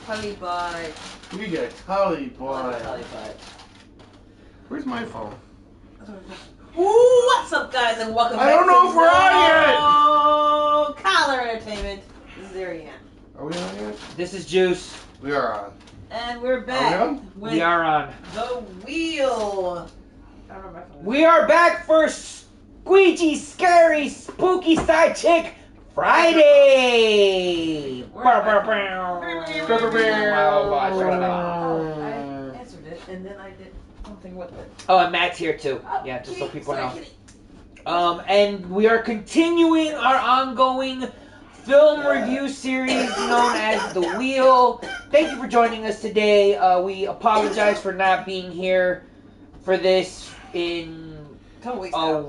Tully Bye. We got Tully Boy. Tully Bye. Where's my phone? Ooh, what's up, guys, and welcome back I don't know if we're on yet! Collar Entertainment. This is Ariane. Are we on yet? This is Juice. We are on. And we're back. Are we on? With We are on. The Wheel. I don't remember my phone. We are back for Squeegee Scary Spooky Side Chick Friday. Where Bow, am I? bow, bow. Oh, I answered it, and then I did something with it. Oh, and Matt's here too. Oh, Yeah, just so kitty. people Sorry, know. kitty. And we are continuing our ongoing film review series known as The Wheel. Thank you for joining us today. We apologize for not being here for this in Couple weeks now.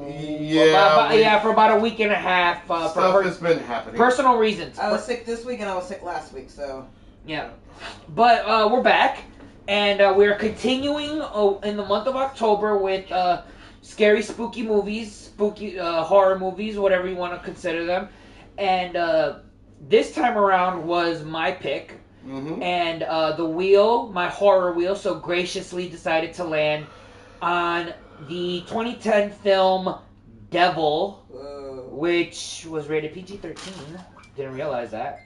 for about a week and a half. Stuff has been happening. Personal reasons. I was sick this week, and I was sick last week, so. Yeah. But we're back, and we're continuing in the month of October with scary, spooky movies, spooky horror movies, whatever you want to consider them. And this time around was my pick, and The Wheel, my horror wheel, so graciously decided to land on the 2010 film Devil, which was rated PG-13. Didn't realize that.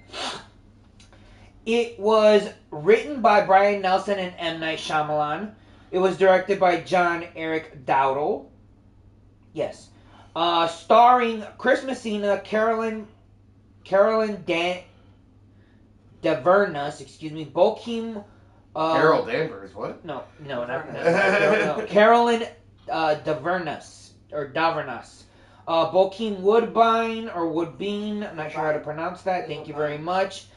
It was written by Brian Nelson and M. Night Shyamalan. It was directed by John Eric Dowdle. Yes. Starring Chris Messina, Carolyn Davernus, Bokeem... Carol Danvers, what? No, not Carolyn Davernus, Bokeem Woodbine, or Woodbean, I'm not sure how to pronounce that, thank you very much.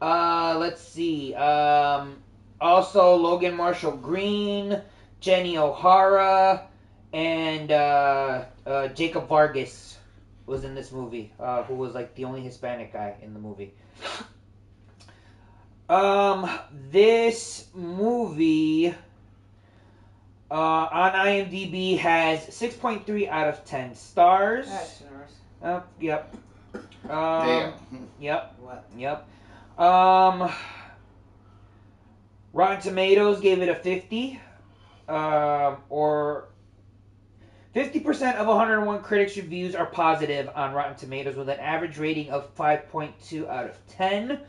Let's see, also Logan Marshall Green, Jenny O'Hara, and Jacob Vargas was in this movie, who was like the only Hispanic guy in the movie. This movie on IMDb has 6.3 out of 10 stars. That's generous. Yep. Damn. Yep. What? Yep. Rotten Tomatoes gave it a 50. Or 50% of 101 critics' reviews are positive on Rotten Tomatoes with an average rating of 5.2 out of 10.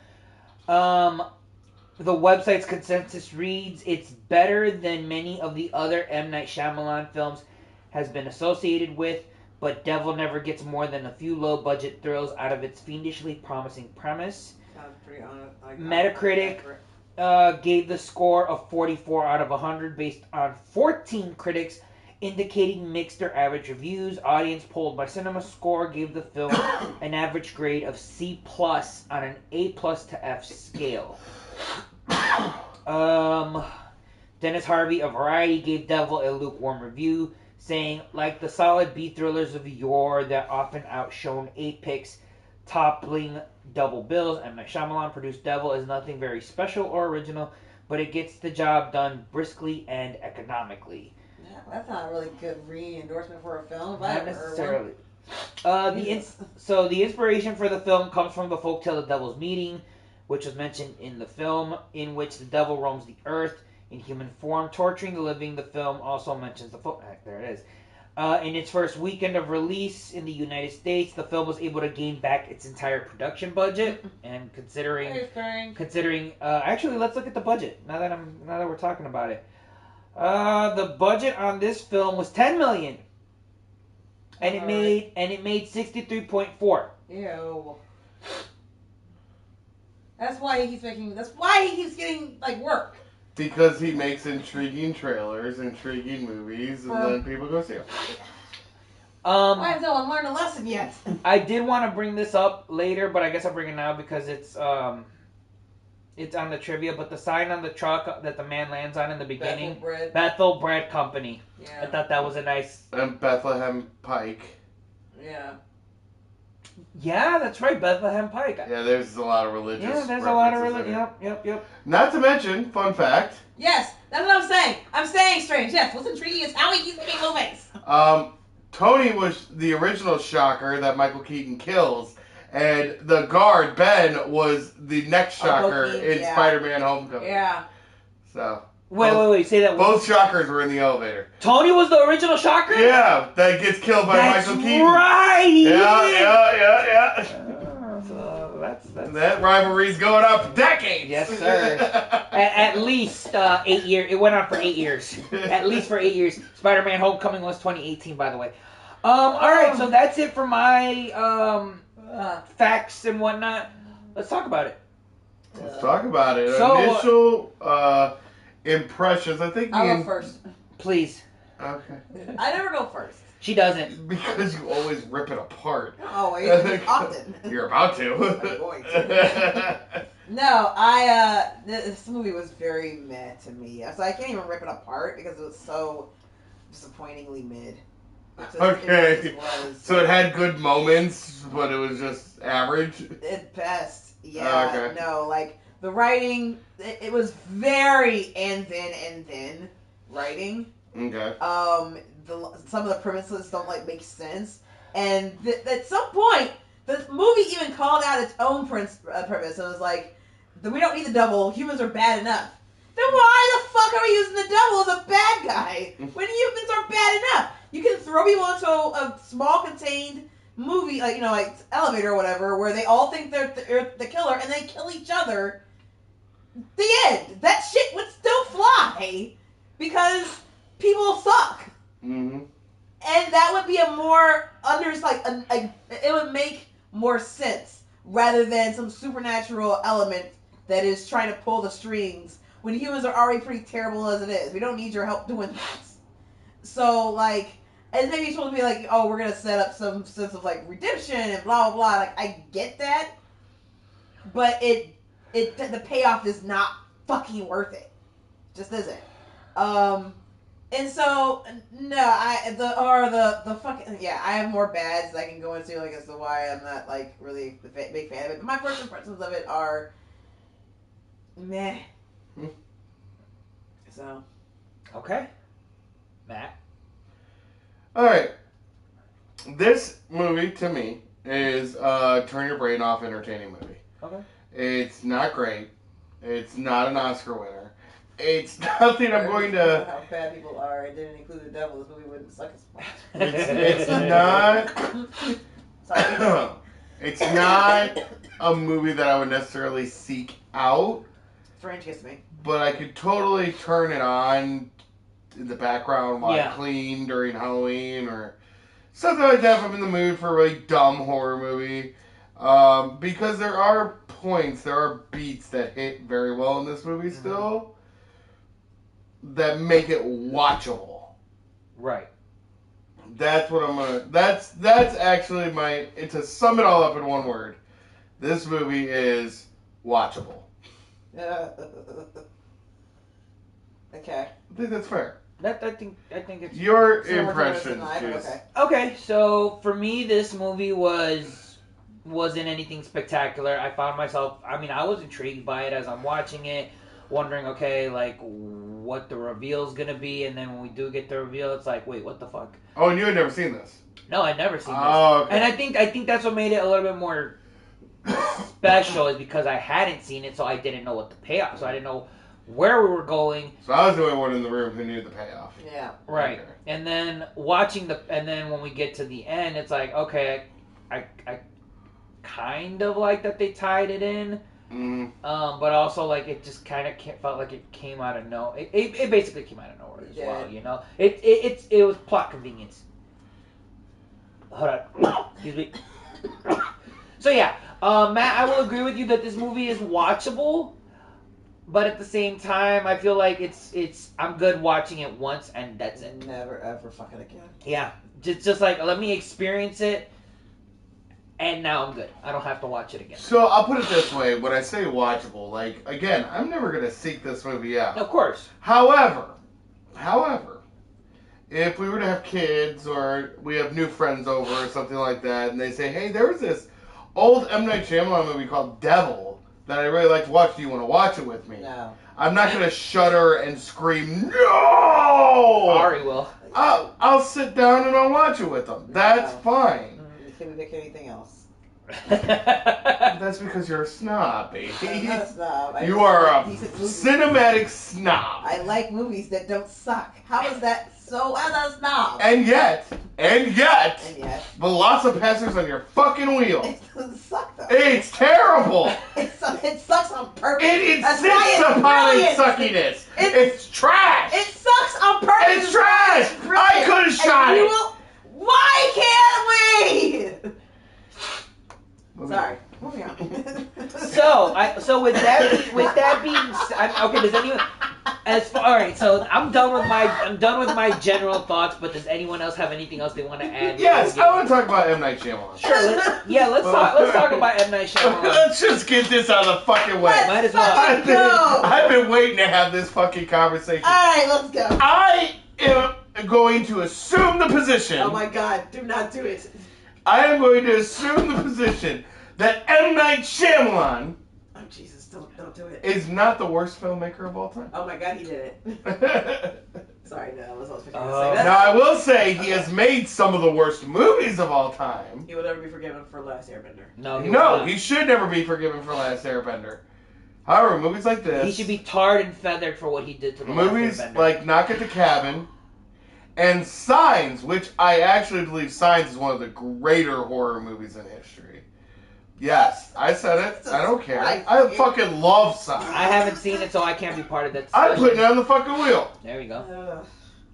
The website's consensus reads, it's better than many of the other M. Night Shyamalan films has been associated with, but Devil never gets more than a few low-budget thrills out of its fiendishly promising premise. Sounds pretty honest. Metacritic gave the score of 44 out of 100 based on 14 critics indicating mixed or average reviews. Audience polled by CinemaScore gave the film an average grade of C+ on an A+ to F scale. Dennis Harvey of Variety gave Devil a lukewarm review, saying, like the solid B thrillers of yore that often outshone Apex, toppling double bills, M. Night Shyamalan produced Devil is nothing very special or original, but it gets the job done briskly and economically. Yeah, that's not a really good re-endorsement for a film. If I Not ever heard necessarily. one. So the inspiration for the film comes from the folktale The Devil's Meeting, which was mentioned in the film, in which the devil roams the earth in human form, torturing the living. The film also mentions the there it is. In its first weekend of release in the United States, the film was able to gain back its entire production budget. And considering, actually, let's look at the budget. Now that we're talking about it, the budget on this film was $10 million, and it made 63.4. Ew. That's why he keeps getting like work. Because he makes intriguing trailers, intriguing movies, and then people go see them. Why has no one learned a lesson yet? I did want to bring this up later, but I guess I'll bring it now because it's on the trivia. But the sign on the truck that the man lands on in the beginning, Bethel Bread Company. Yeah. I thought that was a nice. And Bethlehem Pike. Yeah. Yeah, that's right, Bethlehem Pike. Yeah, there's a lot of religious. Yeah, there's a lot of religion. Yep. Not to mention, fun fact. Yes, that's what I'm saying. I'm saying strange. Yes, what's intriguing is how he keeps making movies. Tony was the original shocker that Michael Keaton kills, And the guard, Ben, was the neck shocker Loki, in yeah. Spider-Man Homecoming. Yeah. So. Wait. Say that. Both shockers were in the elevator. Tony was the original shocker? Yeah, that gets killed by That's Michael Keaton. right! Yeah. So that's That rivalry's going on for decades. Yes, sir. At least 8 years. It went on for 8 years. At least for 8 years. Spider-Man Homecoming was 2018, by the way. Alright, so that's it for my facts and whatnot. Let's talk about it. Let's talk about it. So, Initial impressions. I think I'll go first. Please. Okay. I never go first. She doesn't. Because you always rip it apart. Oh, often. You're about to. I'm going No, this movie was very meh to me. So I can't even rip it apart because it was so disappointingly mid. Okay. It just was. So it had good moments, but it was just average? At best, yeah. Okay. No, like, the writing, it was very and then writing. Okay. Some of the premises don't, like, make sense. And at some point, the movie even called out its own premise. It was like, we don't need the double. Humans are bad enough. Then why the fuck are we using the double as a bad guy when humans are bad enough? You can throw people into a small contained movie, like, like elevator or whatever, where they all think they're the killer and they kill each other. The end. That shit would still fly because people suck. Mm-hmm. And that would be a more it would make more sense rather than some supernatural element that is trying to pull the strings when humans are already pretty terrible as it is. We don't need your help doing this. So, like, and maybe it's supposed to be like, oh, we're gonna set up some sense of like redemption and blah blah blah. Like, I get that, but the payoff is not fucking worth it. Just isn't. And so no, the fucking yeah, I have more bads I can go into, like, as to why I'm not like really a big fan of it. But my first impressions of it are meh. So. Okay. Matt? Alright. This movie, to me, is a turn your brain off entertaining movie. Okay. It's not great. It's not an Oscar winner. It's nothing I'm going to... How bad people are. It didn't include the devil. This movie wouldn't suck as much. It's not... Sorry. It's not a movie that I would necessarily seek out. Strange gets me. But I could totally turn it on in the background while I clean during Halloween or something like that if I'm in the mood for a really dumb horror movie. Because there are beats that hit very well in this movie still that make it watchable. Right. That's what I'm gonna... That's actually to sum it all up in one word, this movie is watchable. Okay. I think that's fair. I think it's your so impressions. Okay, so for me, this movie wasn't anything spectacular. I found myself, I was intrigued by it as I'm watching it, wondering, okay, like, what the reveal's gonna be, and then when we do get the reveal, it's like, wait, what the fuck? Oh, and you had never seen this? No, I'd never seen this. Oh, okay. And I think that's what made it a little bit more special, is because I hadn't seen it, so I didn't know what the payoff, so I didn't know where we were going. So I was the only one in the room who knew the payoff. Yeah. Right. Okay. And then when we get to the end, it's like, okay, I kind of like that they tied it in. Mm-hmm. But also, like, it just kind of felt like it came out of nowhere. It basically came out of nowhere as well, you know? It was plot convenience. Hold on. Excuse me. So, yeah. Matt, I will agree with you that this movie is watchable. But at the same time, I feel like I'm good watching it once and that's it. Never ever fucking again. Yeah. Just like, let me experience it. And now I'm good. I don't have to watch it again. So I'll put it this way: when I say watchable, like, again, I'm never gonna seek this movie out. Of course. However, if we were to have kids or we have new friends over or something like that, and they say, "Hey, there was this old M. Night Shyamalan movie called Devil that I really like to watch. Do you want to watch it with me?" No. I'm not gonna shudder and scream, "No!" Ari will. I'll sit down and I'll watch it with them. That's fine. Can we pick anything else? That's because you're a snob, baby. I'm not a snob. I You just are like a decent movies. cinematic snob. I like movies that don't suck. How is that so? I'm not a snob. And yet, And yet, Velocipaster's on your fucking wheel. it doesn't suck though. It's terrible. It sucks on purpose. It That's why insists it's upon its brilliant. suckiness. It's- It's trash. It sucks on purpose. It's trash. It's brilliant. I could have And shot you it. will- Why can't we? Sorry. Moving on. So with that being okay, does anyone all right, so I'm done with my general thoughts, but does anyone else have anything else they want to add? Yes, I want to talk about M. Night Shyamalan. Sure, let's talk about M. Night Shyamalan. Let's just get this out of the fucking way. Might as well. I've been waiting to have this fucking conversation. Alright, let's go. I am going to assume the position. Oh my god, do not do it. I am going to assume the position that M. Night Shyamalan Oh Jesus, don't do it. is not the worst filmmaker of all time. Oh my god, he did it. Now, Sorry, no, I was supposed to Oh. say that. I will say he has made some of the worst movies of all time. He will never be forgiven for Last Airbender. No, No, he should never be forgiven for Last Airbender. However, movies like this, he should be tarred and feathered for what he did to the movies Last Airbender. like Knock at the Cabin and Signs, which I actually believe Signs is one of the greater horror movies in history. Yes, I said it. I don't care. I fucking love Signs. I haven't seen it, so I can't be part of that I'm discussion. putting it on the fucking wheel. There we go. Ugh.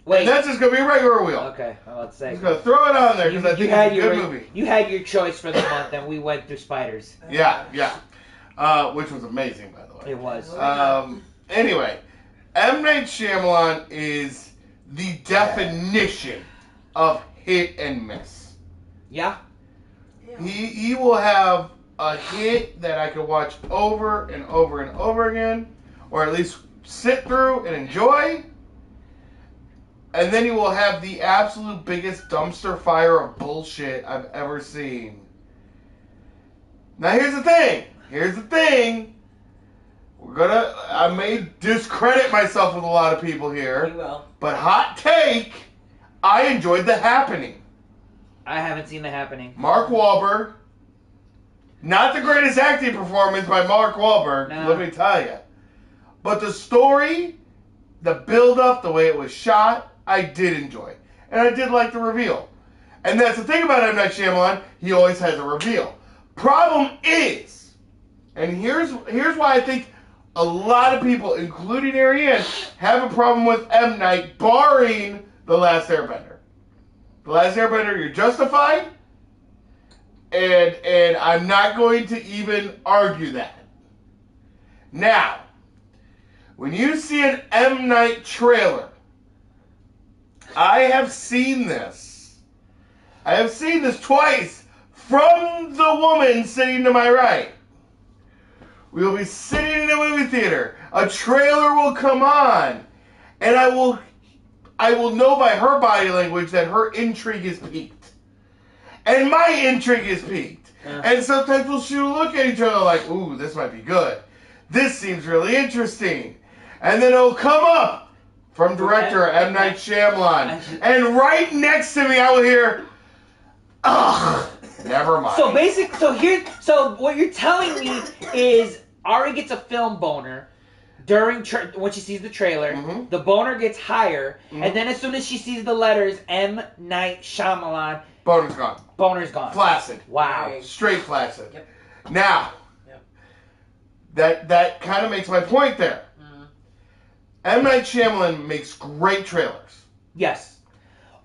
Wait. And that's just going to be a regular wheel. Okay, I was about to say. I'm just going to throw it on there because I think it's a good movie. You had your choice for the month, and we went through Spiders. Yeah. Which was amazing, by the way. It was. Anyway, M. Night Shyamalan is the definition of hit and miss. Yeah. He will have a hit that I could watch over and over and over again, or at least sit through and enjoy. And then he will have the absolute biggest dumpster fire of bullshit I've ever seen. Now here's the thing. I may discredit myself with a lot of people here, You will. but hot take, I enjoyed The Happening. I haven't seen The Happening. Mark Wahlberg. Not the greatest acting performance by Mark Wahlberg, No. let me tell you. But the story, the build-up, the way it was shot, I did enjoy. And I did like the reveal. And that's the thing about M. Night Shyamalan, he always has a reveal. Problem is, and here's why I think a lot of people, including Ariane, have a problem with M. Night, barring The Last Airbender. The Last Airbender, you're justified. And I'm not going to even argue that. Now, when you see an M. Night trailer, I have seen this. I have seen this twice from the woman sitting to my right. We will be sitting in a movie theater. A trailer will come on, and I will know by her body language that her intrigue is piqued. And my intrigue is piqued. And sometimes we'll look at each other like, ooh, this might be good. This seems really interesting. And then it'll come up from director M. Night Shyamalan. And right next to me I will hear, ugh, never mind. So what you're telling me is Ari gets a film boner during when she sees the trailer. Mhm. The boner gets higher, Mhm. and then as soon as she sees the letters M. Night Shyamalan, Boner's gone. boner's gone. Flaccid. Wow. Straight flaccid. Yep. Now, that kind of makes my point there. M. Night Shyamalan makes great trailers. Yes.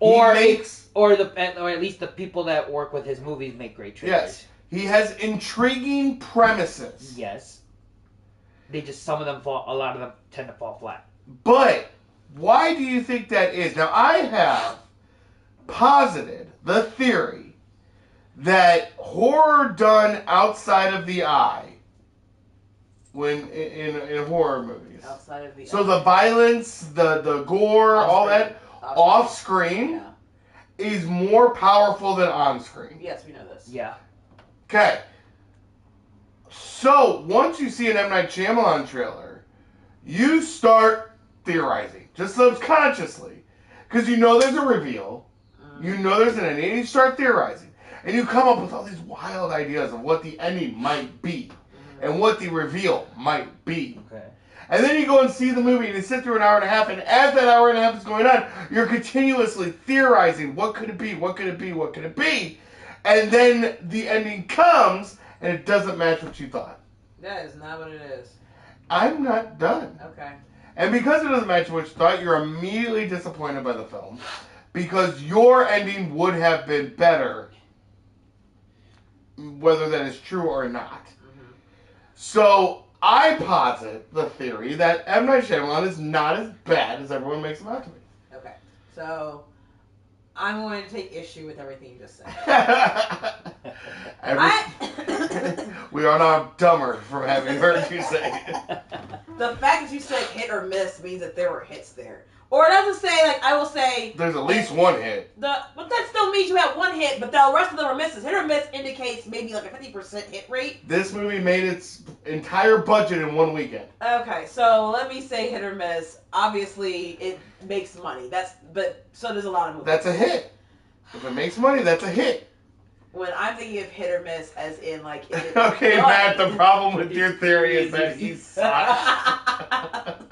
Or Or he makes, or at least the people that work with his movies make great trailers. yes, he has intriguing premises. Yes. They just a lot of them tend to fall flat. But why do you think that is? Now, I have posited the theory that horror done outside of the eye, when in horror movies, Outside of the. so the violence, the gore, all that off screen Yeah. is more powerful than on screen. Yes, we know this. Yeah. Okay. So, once you see an M. Night Shyamalan trailer, you start theorizing, just subconsciously. Because you know there's a reveal, you know there's an ending, and you start theorizing. And you come up with all these wild ideas of what the ending might be and what the reveal might be. Okay. And then you go and see the movie and you sit through an hour and a half, and as that hour and a half is going on, you're continuously theorizing, what could it be, what could it be, what could it be? And then the ending comes and it doesn't match what you thought. That is not what it is. I'm not done. Okay. And because it doesn't match what you thought, you're immediately disappointed by the film. Because your ending would have been better, whether that is true or not. Mm-hmm. So, I posit the theory that M. Night Shyamalan is not as bad as everyone makes him out to be. Okay. So, I'm going to take issue with everything you just said. We are now dumber from having heard you say it. The fact that you said hit or miss means that there were hits there. Or it doesn't say, like, I will say... There's at least one hit. But that still means you had one hit, but the rest of them are misses. Hit or miss indicates maybe like a 50% hit rate. This movie made its entire budget in one weekend. Okay, so let me say hit or miss. Obviously, it makes money. But so does a lot of movies. That's a hit. If it makes money, that's a hit. When I'm thinking of hit or miss, as in like... Is it Okay, Matt, the problem with your theory is that he sucks.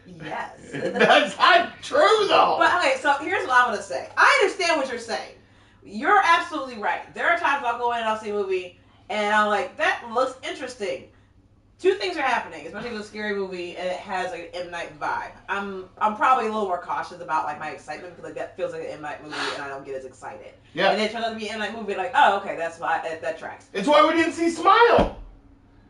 Yes. That's not true, though. But okay, so here's what I'm gonna say. I understand what you're saying. You're absolutely right. There are times I'll go in and I'll see a movie and I'm like, that looks interesting. Two things are happening, especially with a scary movie and it has like an M. Night vibe. I'm probably a little more cautious about like my excitement because like that feels like an M. Night movie and I don't get as excited. Yeah. And then it turns out to be an M. Night movie, like, oh, okay, that's why that tracks. It's why we didn't see Smile.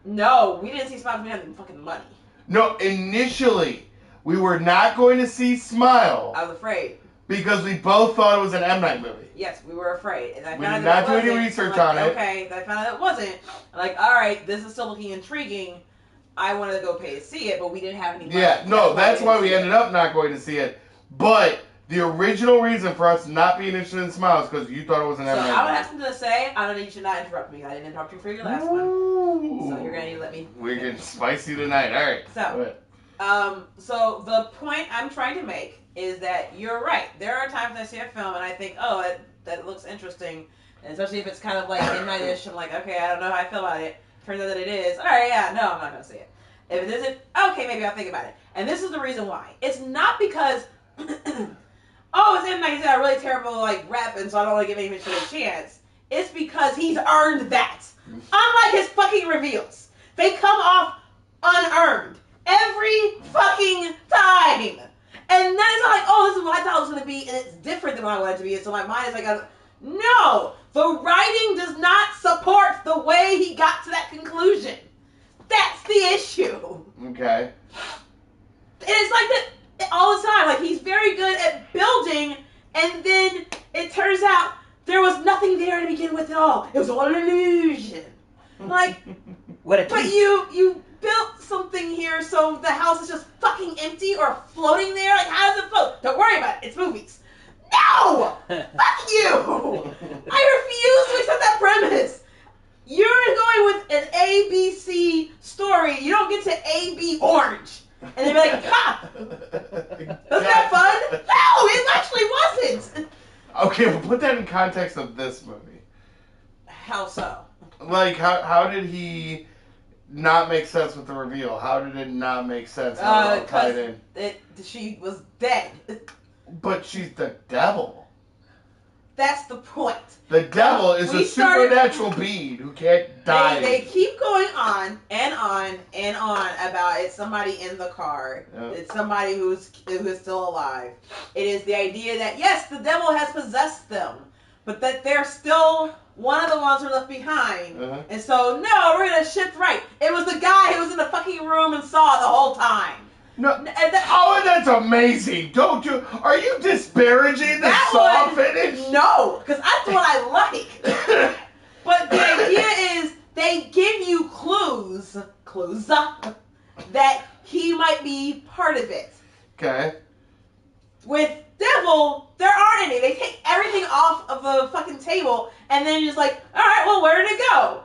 No, we didn't see Smile because we didn't have any fucking money. No, initially, we were not going to see Smile. I was afraid. Because we both thought it was an M. Night movie. Yes, we were afraid. And I We found did not out do that it any wasn't. research I'm like, on it. Okay, then I found out it wasn't. I'm like, all right, this is still looking intriguing. I wanted to go pay to see it, but we didn't have any money. Yeah, no, that's why we didn't see ended up not going to see it. But the original reason for us not being interested in Smile is because you thought it was an it. M. So Night I would movie. have something to say. I don't know, you should not interrupt me. I didn't interrupt you for your last one. Ooh. So you're going to need to let me... We're getting spicy tonight. All right. So the point I'm trying to make is that you're right. There are times I see a film and I think, oh, that looks interesting. And especially if it's kind of like midnight-ish, I'm like, okay, I don't know how I feel about it. Turns out that it is. All right, yeah, no, I'm not going to see it. If it isn't, okay, maybe I'll think about it. And this is the reason why. It's not because, oh, it's M. Night, he's got a really terrible, like, rep, and so I don't want to give him a chance. It's because he's earned that. Unlike his fucking reveals. They come off unearned. Every fucking time. And then it's not like, oh, this is what I thought it was going to be, and it's different than what I wanted it to be. And so my mind is like, no, the writing does not support the way he got to that conclusion. That's the issue. Okay. And it's like that all the time. Like, he's very good at building, and then it turns out there was nothing there to begin with at all. It was all an illusion. Like, What a but twist. you built something here so the house is just fucking empty or floating there? Like, how does it float? Don't worry about it. It's movies. No! Fuck you! I refuse to accept that premise. You're going with an ABC story. You don't get to AB Orange. And they'd be like, ha! Was that fun? No, it actually wasn't. Okay, well, put that in context of this movie. How so? Like, how did he not make sense with the reveal? How did it not make sense? How it all tied in? She was dead. But she's the devil. That's the point. The devil is a supernatural being who can't die. They keep going on and on and on about it's somebody in the car. Yep. It's somebody who is still alive. It is the idea that, yes, the devil has possessed them, but that they're still one of the ones who are left behind. Uh-huh. And so, no, we're going to shift right. It was the guy who was in the fucking room and saw it the whole time. No. And That's amazing. Don't you? Are you disparaging the Saw finish? No, because that's what I like. But the idea is they give you clues that he might be part of it. Okay. With Devil, there aren't any. They take everything off of the fucking table, and then you're just like, all right, well, where did it go?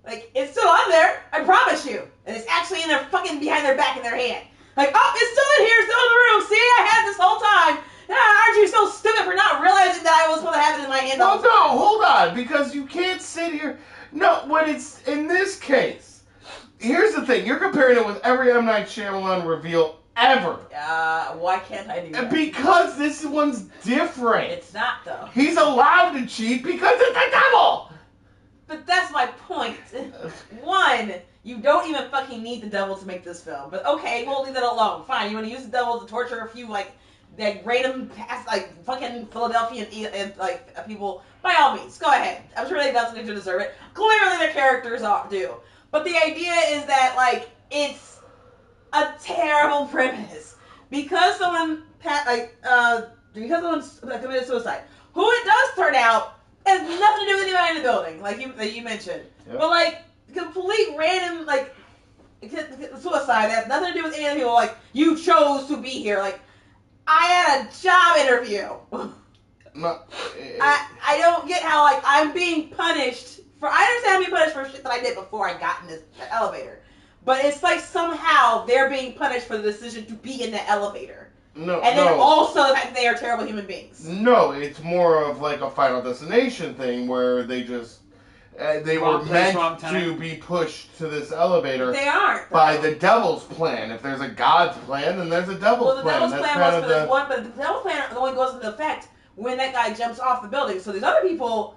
Like, it's still on there, I promise you. And it's actually in their fucking behind their back in their hand. Like, oh, it's still in here, still in the room. See, I had this whole time. Ah, aren't you so so stupid for not realizing that I was supposed to have it in my hand. Well, no, hold on, because you can't sit here. No, when it's in this case, here's the thing: you're comparing it with every M. Night Shyamalan reveal ever. Why can't I do that? Because this one's different. It's not though. He's allowed to cheat because it's the devil. But that's my point. One, you don't even fucking need the devil to make this film. But okay, we'll leave that alone. Fine, you want to use the devil to torture a few like random past fucking Philadelphia and people. By all means, go ahead. I'm sure they've done something to deserve it. Clearly, their characters do. But the idea is that it's a terrible premise because someone committed suicide. Who it does turn out has nothing to do with anybody in the building, like you mentioned. Yep. But complete random suicide that has nothing to do with any of the people. You chose to be here. I had a job interview. No, I don't get how I'm being punished for. I understand I'm being punished for shit that I did before I got in this elevator, but it's somehow they're being punished for the decision to be in the elevator. No, and then also the fact that they are terrible human beings. No, it's more of a Final Destination thing where they just they were meant to be pushed to this elevator. They aren't by the devil's plan. If there's a God's plan, then there's a devil's plan. Well, the devil's plan was for this one, but the devil's plan only goes into effect when that guy jumps off the building. So these other people,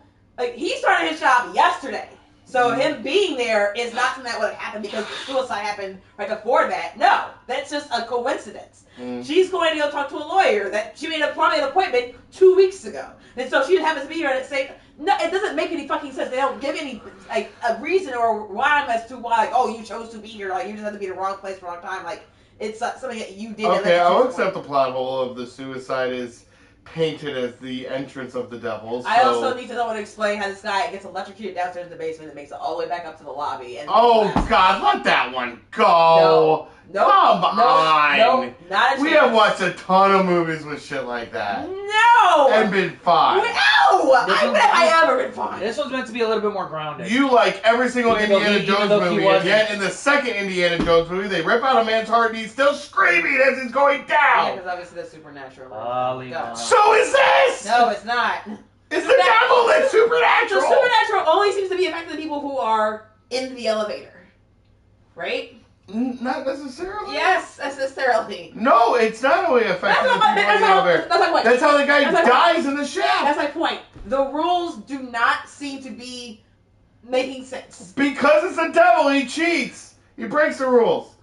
he started his job yesterday. So him being there is not something that would have happened because the suicide happened right before that. No, that's just a coincidence. She's going to go talk to a lawyer that she made probably an appointment 2 weeks ago. And so she happens to be here and say, no, it doesn't make any fucking sense. They don't give any a reason or rhyme as to why, you chose to be here. You just had to be in the wrong place, wrong time. It's something that you did. Okay, I'll accept the plot hole of the suicide is painted as the entrance of the devil. So. I also need to know how to explain how this guy gets electrocuted downstairs in the basement and makes it all the way back up to the lobby. And God, let that one go. No. Come on. No, not a chance. We have watched a ton of movies with shit like that. No. And been fine. No. When have I ever been fine? This one's meant to be a little bit more grounded. You like every single Indiana Jones movie, and yet in the second Indiana Jones movie, they rip out a man's heart and he's still screaming as he's going down. Yeah, because obviously that's supernatural. So is this? No, it's not. It's the devil that's supernatural. So supernatural only seems to be affecting the people who are in the elevator, right? Not necessarily. Yes, necessarily. No, it's not only affecting the people in the elevator. That's my point. That's how the guy dies in the shaft. That's my point. The rules do not seem to be making sense. Because it's the devil, he cheats. He breaks the rules.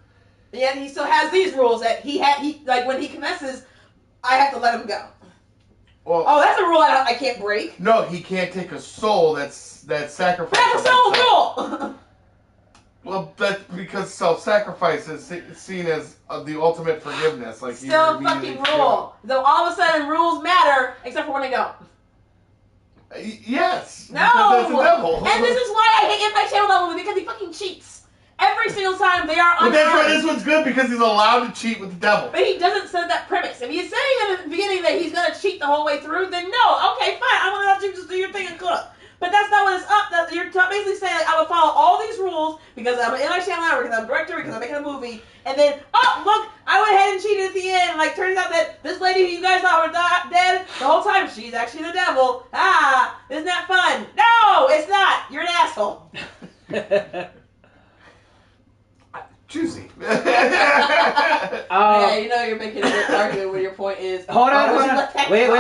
Yet he still has these rules that he when he confesses, I have to let him go. Well, that's a rule I can't break. No, he can't take a soul that's sacrificed. That's a soul rule. Well, that's because self-sacrifice is seen as the ultimate forgiveness. Still a fucking rule. Though all of a sudden rules matter, except for when they don't. Yes. No. That's the devil. And this is why I hate M. Night Shyamalan because he fucking cheats. Every single time they are But that's why this one's good, because he's allowed to cheat with the devil. But he doesn't set that premise. If he's saying at the beginning that he's going to cheat the whole way through, then no. Okay, fine. I'm going to let you just do your thing and cook. But that's not what it's up. You're basically saying I will follow all these rules because I'm an M. Night Shyamalan, because I'm a director, because I'm making a movie, and then look, I went ahead and cheated at the end. Turns out that this lady who you guys thought was dead the whole time, she's actually the devil. Isn't that fun? No, it's not. You're an asshole. Juicy. Yeah, you're making a good argument when your point is. Hold on. Wait. So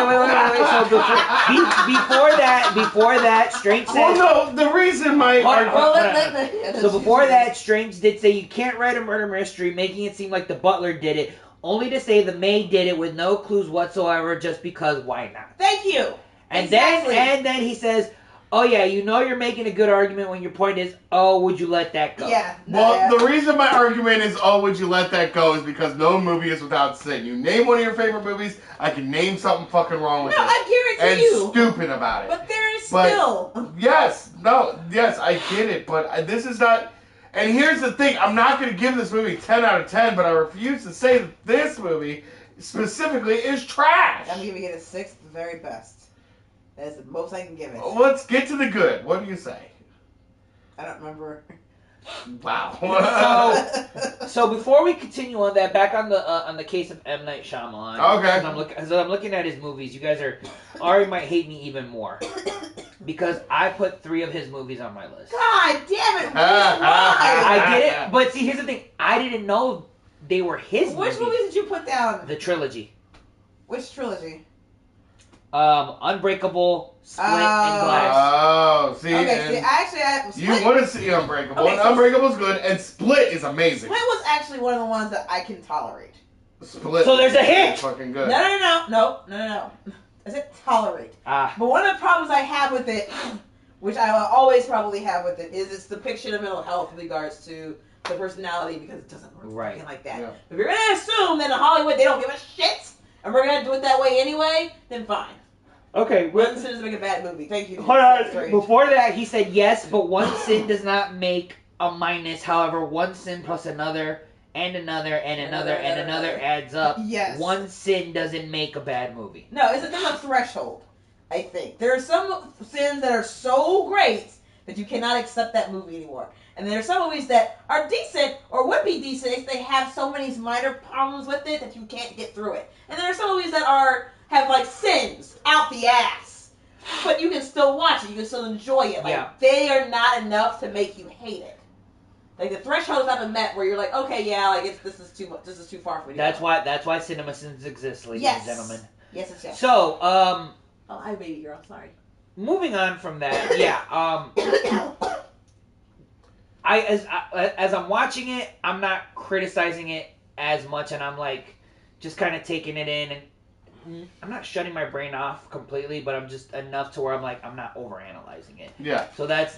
before that, Strange said. Well, no, the reason my So before that, Strange did say you can't write a murder mystery, making it seem like the butler did it, only to say the maid did it with no clues whatsoever, just because why not? Thank you. And exactly. then he says, oh yeah, you're making a good argument when your point is, oh, would you let that go? Yeah. Well, the reason my argument is, oh, would you let that go, is because no movie is without sin. You name one of your favorite movies, I can name something fucking wrong with it. No, I guarantee you. And stupid about it. But there is still. Yes, I get it, but this is not. And here's the thing, I'm not going to give this movie 10 out of 10, but I refuse to say that this movie specifically is trash. I'm giving it a 6, the very best. That's the most I can give it. Let's get to the good. What do you say? I don't remember. Wow. So before we continue on that, back on the case of M. Night Shyamalan. Okay. As I'm looking at his movies, you guys Ari might hate me even more because I put 3 of his movies on my list. God damn it! I did it, but see, here's the thing: I didn't know they were his. Which movies did you put down? The trilogy. Which trilogy? Unbreakable, Split, and Glass. Oh, see, Okay, actually, you want to see Unbreakable, Okay, and so- Unbreakable's good, and Split is amazing. Split was actually one of the ones that I can tolerate. Split. So there's a hit! is fucking good. No. I said tolerate. Ah, But one of the problems I have with it, which I will always probably have with it, is its depiction of mental health in regards to the personality, because it doesn't work Right. fucking like that. Yeah. If you're gonna assume that in Hollywood they don't give a shit, and we're gonna do it that way anyway, then fine. okay. One sin doesn't make a bad movie. Thank you. Hold on. Strange. Before that, he said yes, but one sin does not make a minus. However, one sin plus another and another and another and another adds up. Yes. One sin doesn't make a bad movie. No, there's a threshold, I think. There are some sins that are so great that you cannot accept that movie anymore. And there are some movies that are decent or would be decent if they have so many minor problems with it that you can't get through it. And there are some movies that have like sins out the ass. But you can still watch it. You can still enjoy it. Like, Yeah. they are not enough to make you hate it. Like, the thresholds haven't met where you're like, okay, yeah, like this is too much. This is too far for me. That's why cinema sins exist, ladies Yes. and gentlemen. Yes, it's yes. So, Oh, hi, baby girl. Sorry. moving on from that, as I'm watching it, I'm not criticizing it as much, and I'm like just kind of taking it in, and I'm not shutting my brain off completely, but I'm just enough to where I'm like I'm not overanalyzing it. Yeah. So that's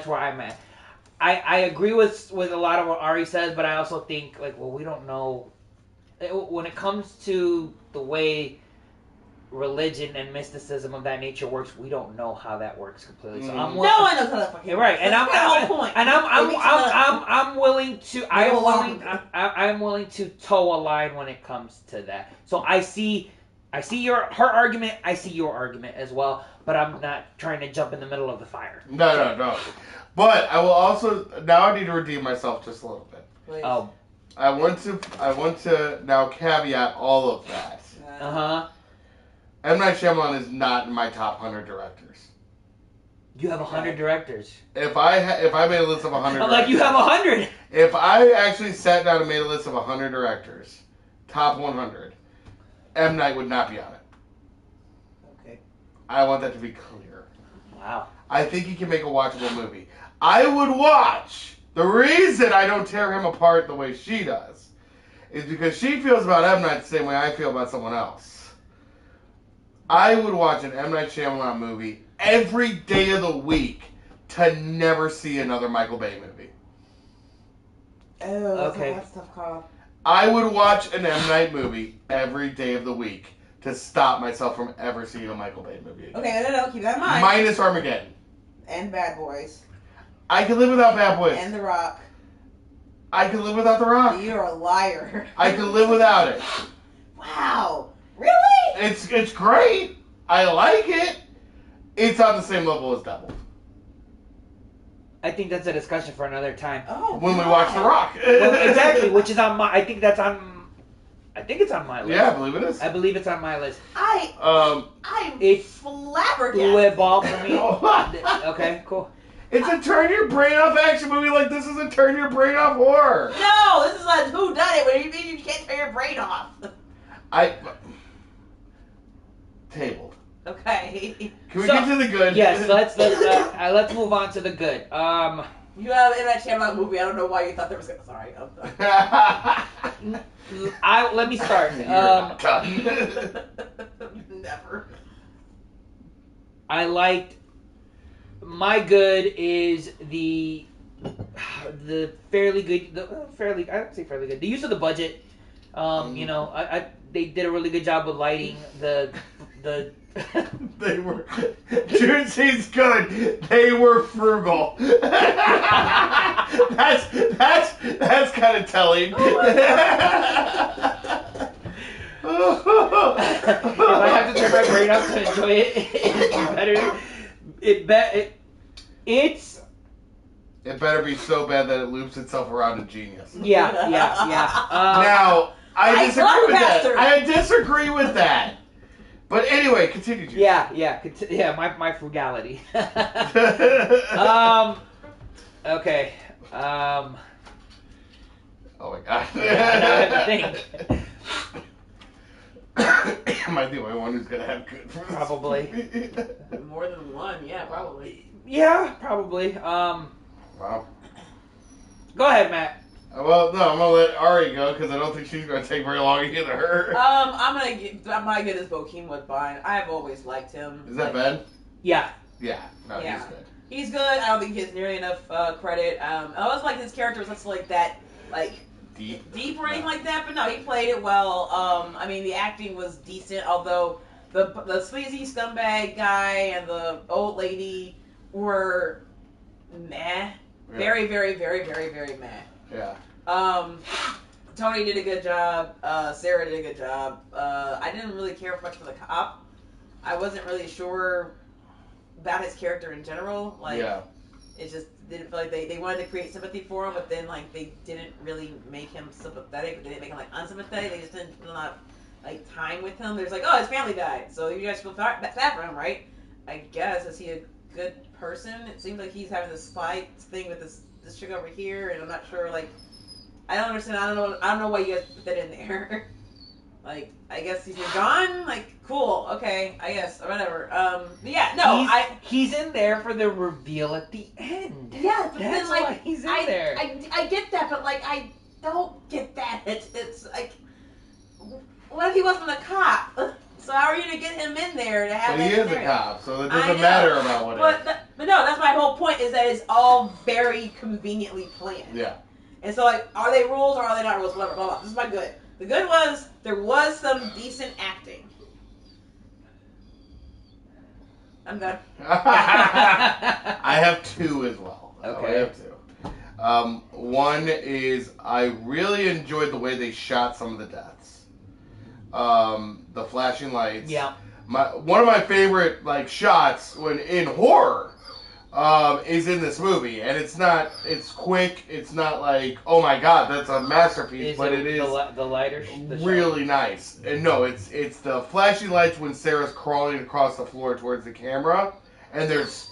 where I'm at. I agree with a lot of what Ari says, but I also think like, well, we don't know when it comes to the way religion and mysticism of that nature works. We don't know how that works completely. So I'm No one knows how that fucking right, works. and That's the whole point. And I'm willing to I'm willing to toe a line when it comes to that. So I see her argument, I see your argument as well, but I'm not trying to jump in the middle of the fire. No. But I will also now I need to redeem myself just a little bit. Please. Oh, I want to now caveat all of that. M. Night Shyamalan is not in my top 100 directors. You have 100 directors. If I made a list of 100 I'm like, you have 100. If I actually sat down and made a list of 100 directors, top 100, M. Night would not be on it. Okay. I want that to be clear. Wow. I think he can make a watchable movie. I would watch. The reason I don't tear him apart the way she does is because she feels about M. Night the same way I feel about someone else. I would watch an M. Night Shyamalan movie every day of the week to never see another Michael Bay movie. Oh, Okay. that's a tough call. I would watch an M. Night movie every day of the week to stop myself from ever seeing a Michael Bay movie again. Okay, no, keep that in mind. Minus Armageddon. And Bad Boys. I can live without Bad Boys. And The Rock. I can live without The Rock. You're a liar. I can live without it. Wow. Really? It's great. I like it. It's on the same level as Devil. I think that's a discussion for another time. Oh. When we God. watch The Rock. Well, exactly, which is on my. I think it's on my list. Yeah, I believe it is. I believe it's on my list. I'm It's flabbergasted. Blew it ball for me. Okay, cool. It's a turn your brain off action movie like this is a turn your brain off horror. No, this is like who done it when you mean you can't turn your brain off. Tabled. Okay. Can we So- get to the good? Yes, let's move on to the good. You have an M. Night Shyamalan movie. I don't know why you thought there was gonna. Sorry. Let me start. Never. I liked. My good is the fairly good. I don't say fairly good. The use of the budget. You know, they did a really good job with lighting the. They were. Juicy's good. They were frugal. That's kind of telling. If I have to turn my brain off to enjoy it, it's better. It's it better be so bad that it loops itself around a genius. Yeah. Now, I disagree with that. I disagree with that. But anyway, continue. Juice. Yeah. My frugality. Okay. Oh my god. Yeah, now I have to think. Am I the only one who's gonna have good fruits? Probably. More than one, yeah, probably. Yeah, probably. Wow. Go ahead, Matt. Well, no, I'm gonna let Ari go because I don't think she's gonna take very long either. My good is Bokeem Woodbine. I've always liked him. Is that Ben? Yeah. Yeah. No, Yeah. he's good. He's good. I don't think he gets nearly enough credit. I always like his character was less like that, like deep or anything like that. But no, he played it well. I mean, the acting was decent, although the sleazy scumbag guy and the old lady were meh. Yeah. Very, very, very, very, very meh. Yeah. Tony did a good job. Sarah did a good job. I didn't really care much for the cop. I wasn't really sure about his character in general. Like, it just didn't feel like they wanted to create sympathy for him, but then like they didn't really make him sympathetic. But they didn't make him like unsympathetic. They just didn't feel not like time with him. There's like, oh, his family died, so you guys feel bad for him, right? I guess. Is he a good person? It seems like he's having this fight thing with this chick over here, and I'm not sure. Like, I don't understand. I don't know why you guys put that in there. Like, I guess he's gone. Like, cool. Okay, I guess whatever. Yeah, no, he's in there for the reveal at the end. Yeah, but that's then, like, why he's in there. I get that, but like I don't get that. It's like, what if he wasn't a cop? So how are you to get him in there to have? But he is a cop, so it doesn't matter about what. But no, that's my whole point. Is that it's all very conveniently planned. Yeah. And so, like, are they rules or are they not rules? Whatever. Blah, blah. This is my good. The good was there was some decent acting. I'm done. I have two as well. Okay. I have two. One is I really enjoyed the way they shot some of the deaths. The flashing lights. Yeah. One of my favorite shots when in horror is in this movie, and it's quick. It's not like, oh my god, that's a masterpiece, but it is the lighter. Really nice. And no, it's the flashing lights when Sarah's crawling across the floor towards the camera, and there's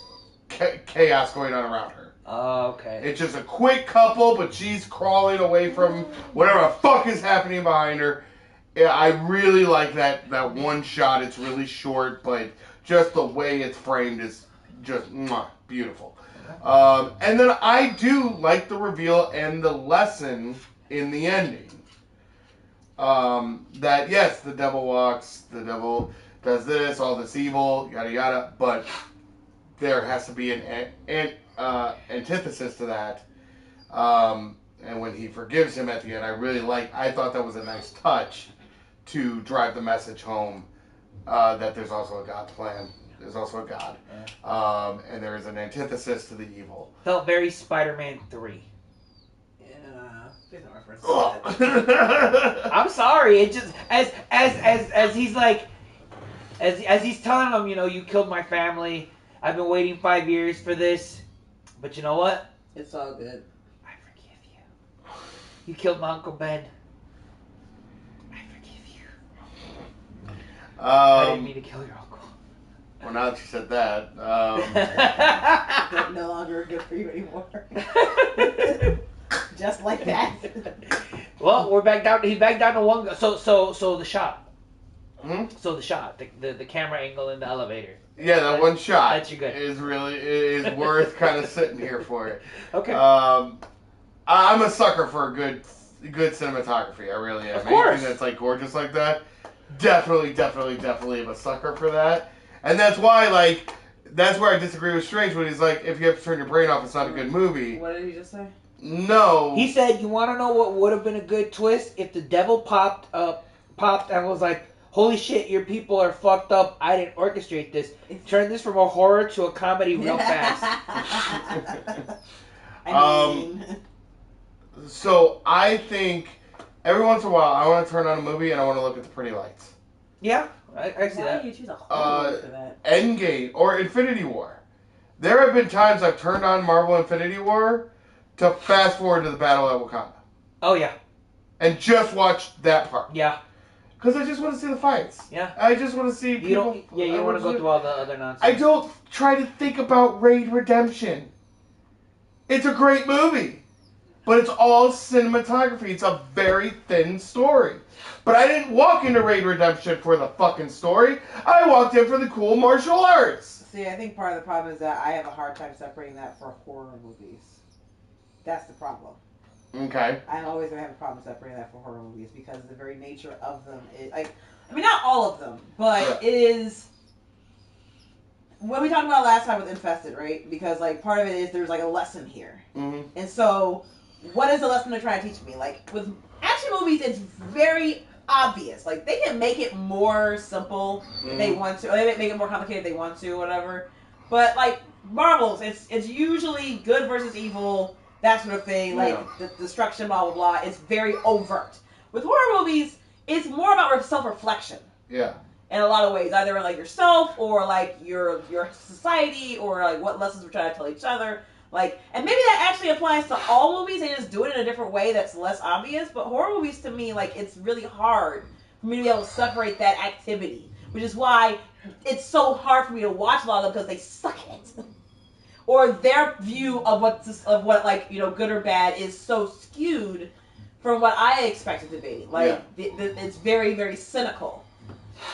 chaos going on around her. Oh, okay. It's just a quick couple, but she's crawling away from whatever the fuck is happening behind her. Yeah, I really like that one shot. It's really short, but just the way it's framed is just beautiful. And then I do like the reveal and the lesson in the ending. That yes, the devil walks, the devil does this, all this evil, yada yada, but there has to be an antithesis to that. And when he forgives him at the end, I thought that was a nice touch to drive the message home that there's also a God plan. There's also a God. And there is an antithesis to the evil. Felt very Spider-Man 3. Yeah, please don't reference that. I'm sorry. It just as he's like as he's telling him, you killed my family. I've been waiting 5 years for this, but you know what? It's all good. I forgive you. You killed my Uncle Ben. I forgive you. I didn't mean to kill your uncle. Well, now that you said that, That's no longer good for you anymore. Just like that. Well, we're back down. He's back down to one. So the shot. Hmm? So the shot, the camera angle in the elevator. Yeah, that one shot that's your good. is worth kind of sitting here for it. Okay. I'm a sucker for good cinematography. I really am. Of course. Anything that's gorgeous like that, definitely am a sucker for that. And that's why that's where I disagree with Strange when he's like, if you have to turn your brain off, it's not a good movie. What did he just say? No. He said, "You want to know what would have been a good twist if the devil popped and was like, holy shit, your people are fucked up. I didn't orchestrate this. Turn this from a horror to a comedy real fast." I mean... So I think every once in a while I want to turn on a movie and I want to look at the pretty lights. Yeah, I see that. Why do you choose a horror movie for that? Endgame or Infinity War. There have been times I've turned on Marvel Infinity War to fast forward to the battle at Wakanda. Oh, yeah. And just watch that part. Yeah. Because I just want to see the fights. Yeah. I just want to see people... You don't want to go through all the other nonsense. I don't try to think about Raid Redemption. It's a great movie. But it's all cinematography. It's a very thin story. But I didn't walk into Raid Redemption for the fucking story. I walked in for the cool martial arts. See, I think part of the problem is that I have a hard time separating that for horror movies. That's the problem. Okay. I'm always going to have a problem separating that for horror movies because the very nature of them is... I mean, not all of them, but it is... What we talked about last time with Infested, right? Because, like, part of it is there's, like, a lesson here. Mm-hmm. And so, what is the lesson they're trying to teach me? Like, with action movies, it's very obvious. Like, they can make it more simple if they want to. Or they make it more complicated if they want to, or whatever. But, like, Marvels, it's usually good versus evil, that sort of thing. Like, the destruction, blah, blah, blah. It's very overt. With horror movies, it's more about self-reflection. Yeah. In a lot of ways, either like yourself or like your society or like what lessons we're trying to tell each other. Like, and maybe that actually applies to all movies. They just do it in a different way that's less obvious. But horror movies, to me, like it's really hard for me to be able to separate that activity, which is why it's so hard for me to watch a lot of them because they suck at it. Or their view of what like good or bad is so skewed from what I expect it to be. Like it's very, very cynical.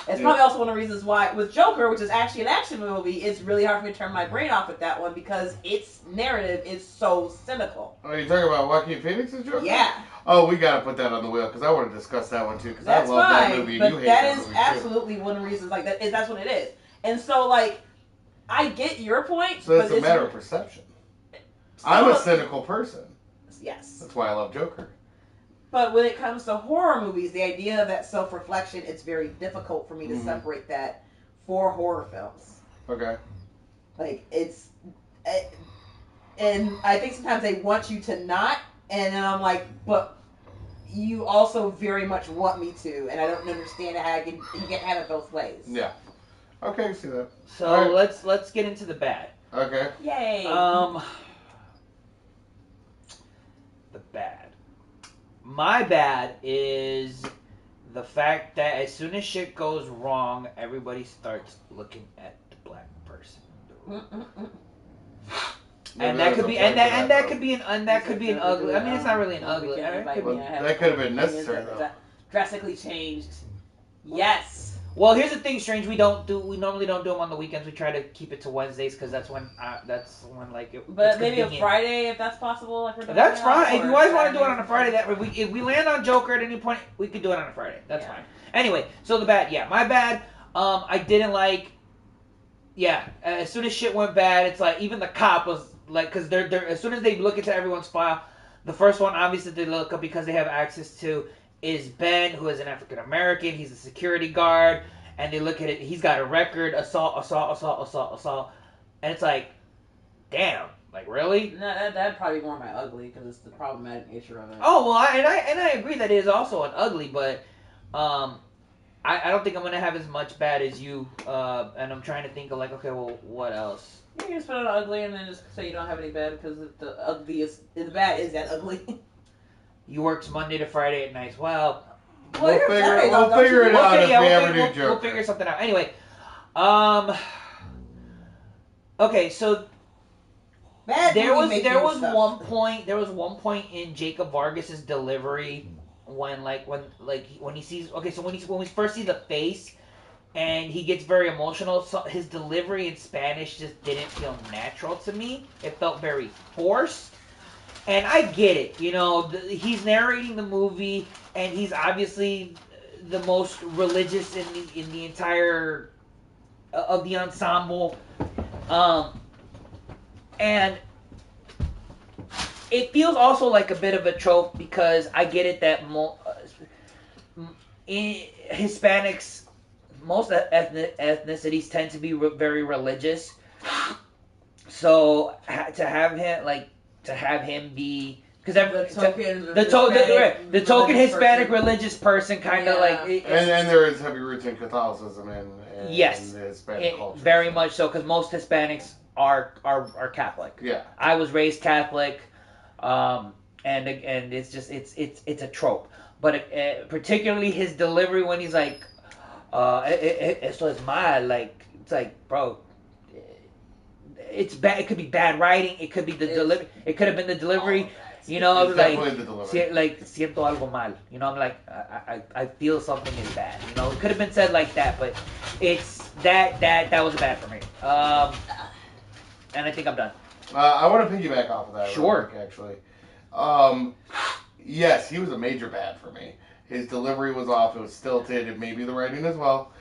It's probably also one of the reasons why with Joker, which is actually an action movie, it's really hard for me to turn my brain off with that one because its narrative is so cynical. Are you talking about Joaquin Phoenix's Joker? Yeah. Oh, we gotta put that on the wheel because I want to discuss that one too because I love fine, that movie and but you hate that movie is absolutely one of the reasons. Like that's what it is. And so like, I get your point. So it's a matter of perception. I'm a cynical person. Yes. That's why I love Joker. But when it comes to horror movies, the idea of that self-reflection, it's very difficult for me to separate that for horror films. Okay. Like, and I think sometimes they want you to not, and then I'm like, but you also very much want me to, and I don't understand how you can have it both ways. Yeah. Okay, I see that. So let's get into the bad. Okay. Yay. The bad. My bad is the fact that as soon as shit goes wrong, everybody starts looking at the black person. And that could be an ugly. I mean, it's not really an ugly. That could have been necessary though. Drastically changed. Yes. Well, here's the thing, Strange. We normally don't do them on the weekends. We try to keep it to Wednesdays because that's when like. But maybe a Friday if that's possible. Like that's fine. If you guys want to do it on a Friday, if we land on Joker at any point, we could do it on a Friday. That's fine. Anyway, so the bad, my bad. I didn't like. Yeah, as soon as shit went bad, it's like even the cop was like, because they're as soon as they look into everyone's file, the first one obviously they look up because they have access to is Ben, who is an African American. He's a security guard, and they look at it. He's got a record: assault, and it's like, damn, like really? No, that'd probably be more my ugly because it's the problematic nature of it. Oh well, I agree that it is also an ugly, but I don't think I'm gonna have as much bad as you. And I'm trying to think of like, okay, well, what else? You can just put it on ugly and then just say you don't have any bad because the bad is that ugly. You worked Monday to Friday at night. Well, we'll figure it out if we ever do Joker. We'll figure something out. Anyway, okay, so there was one point in Jacob Vargas's delivery when he sees when we first see the face and he gets very emotional. So his delivery in Spanish just didn't feel natural to me. It felt very forced. And I get it, he's narrating the movie, and he's obviously the most religious in the entire of the ensemble, and it feels also like a bit of a trope because I get it that Hispanics, most ethnicities tend to be very religious, so to have him be because the token Hispanic religious person kind of and there is heavy roots in Catholicism and yes, in the Hispanic culture. Very much so because most Hispanics are Catholic. Yeah. I was raised Catholic, and it's just it's a trope. But particularly his delivery when he's like, "Esto es mal," like it's like, bro, it's bad. It could be bad writing. It could be the delivery. It could have been the delivery. You know, It's like, definitely the delivery. like siento algo mal. You know, I'm like, I feel something is bad. You know, it could have been said like that, but it's that was bad for me. And I think I'm done. I want to piggyback off of that. Sure. Real quick, actually. Yes, he was a major bad for me. His delivery was off. It was stilted. It may be the writing as well.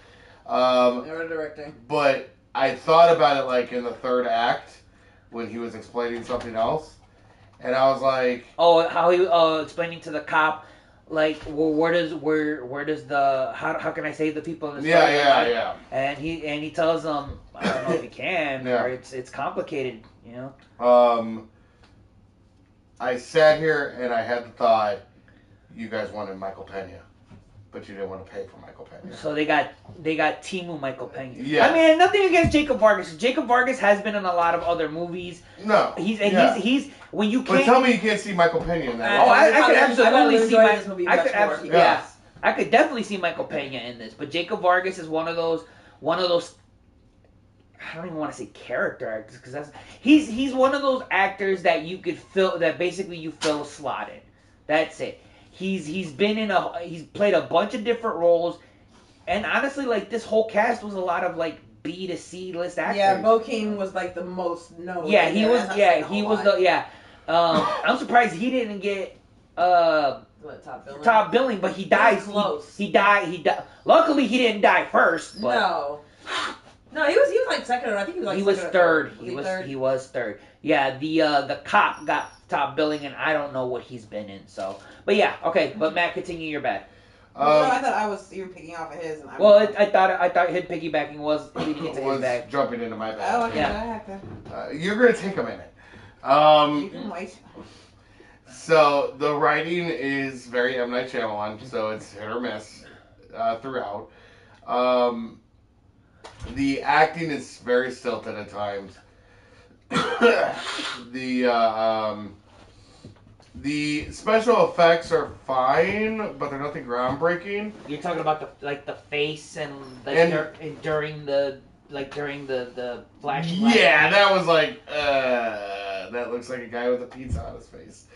Or directing. But I thought about it like in the third act when he was explaining something else, and I was like, oh, how he explaining to the cop, like, well, where does the how can I save the people in the story? Yeah. And he tells them, I don't know if you can, Yeah. or it's complicated, you know. I sat here and I had the thought, you guys wanted Michael Pena, but you didn't want to pay for Michael Pena. So they got Timu Michael Pena. Yeah. I mean, nothing against Jacob Vargas. Jacob Vargas has been in a lot of other movies. No. He's when you But can't. tell me you can't see Michael Pena in that. Oh, I could absolutely see this movie I much could more. absolutely, yeah. I could definitely see Michael Pena in this, but Jacob Vargas is one of those. I don't even want to say character actors because he's one of those actors that you could fill that basically you fill a slot in. That's it. He's played a bunch of different roles, and honestly, like this whole cast was a lot of like B to C list actors. Yeah, Bokeem was like the most known. Yeah, he was. Yeah, he was the. Yeah, I'm surprised he didn't get What, top billing? top billing, but he died. Close. He died. Luckily, he didn't die first. But No, he was like second. Or I think he was like he was second or third. third. He was third. Yeah, the cop got top billing, and I don't know what he's been in. So, but yeah, okay. But Matt, continue your bad. No, I thought you were picking off of his. And I thought his piggybacking was leading into his bag. Jumping into my bag. Oh, okay. Yeah. I have to. You're gonna take a minute. You can wait. So the writing is very M. Night Shyamalan, so it's hit or miss throughout. The acting is very stilted at times. The special effects are fine, but they're nothing groundbreaking. You're talking about the face and during the flashing. Yeah, that was like that looks like a guy with a pizza on his face.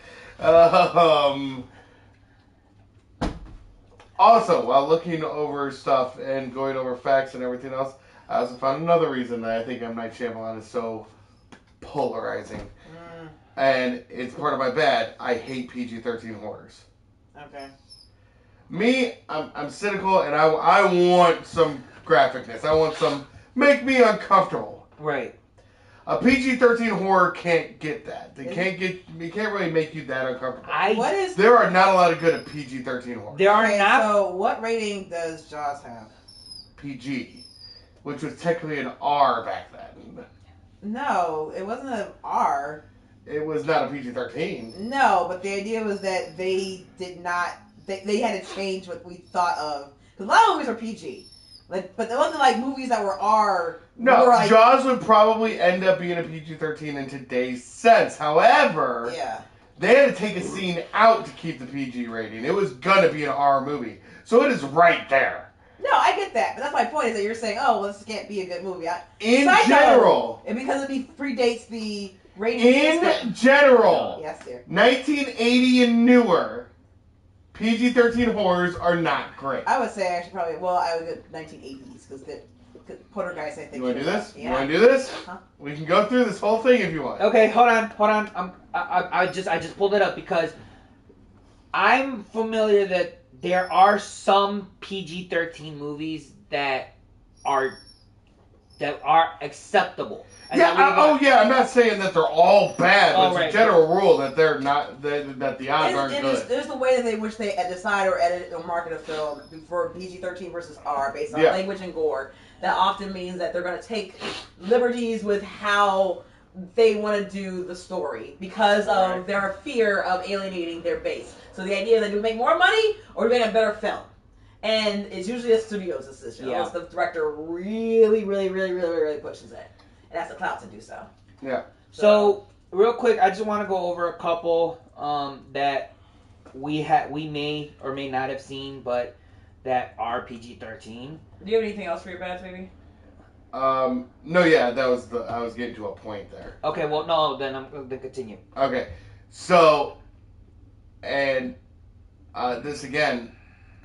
Also, while looking over stuff and going over facts and everything else, I also found another reason that I think M. Night Shyamalan is so polarizing. And it's part of my bad. I hate PG-13 horrors. Okay. Me, I'm cynical, and I want some graphicness. I want some make me uncomfortable. Right. A PG-13 horror can't get that. You can't really make you that uncomfortable. There are not a lot of good at PG-13 horror. There are not. So what rating does Jaws have? PG, which was technically an R back then. No, it wasn't an R. It was not a PG-13. No, but the idea was that they did not. They had to change what we thought of. Because a lot of movies are PG. But there wasn't like movies that were R. No, like, Jaws would probably end up being a PG-13 in today's sense. However, they had to take a scene out to keep the PG rating. It was gonna be an R movie, so it is right there. No, I get that, but that's my point. Is that you're saying, oh, well, this can't be a good movie. In general, and because it predates the rating. In general, yes, dear. 1980 and newer. PG-13 horrors are not great. I would say actually probably, I would go 1980s because the Poltergeist, I think. You want to do this? Yeah. You want to do this? Huh? We can go through this whole thing if you want. Okay, hold on. I just pulled it up because I'm familiar that there are some PG-13 movies that are acceptable. And I'm not saying that they're all bad, but it's a general rule that they're not that the odds aren't good. There's the way that they wish they decide or edit or market a film for PG-13 versus R based on language and gore. That often means that they're going to take liberties with how they want to do the story because of their fear of alienating their base. So the idea is that do we make more money or do we make a better film? And it's usually a studio's decision unless the director really, really, really, really, really pushes it. has the clout to do so. Yeah. So real quick, I just want to go over a couple that we may or may not have seen, but that are PG-13. Do you have anything else for your bads, baby? No, yeah, I was getting to a point there. Okay, well, no, then I'm going to continue. Okay, so, and this again,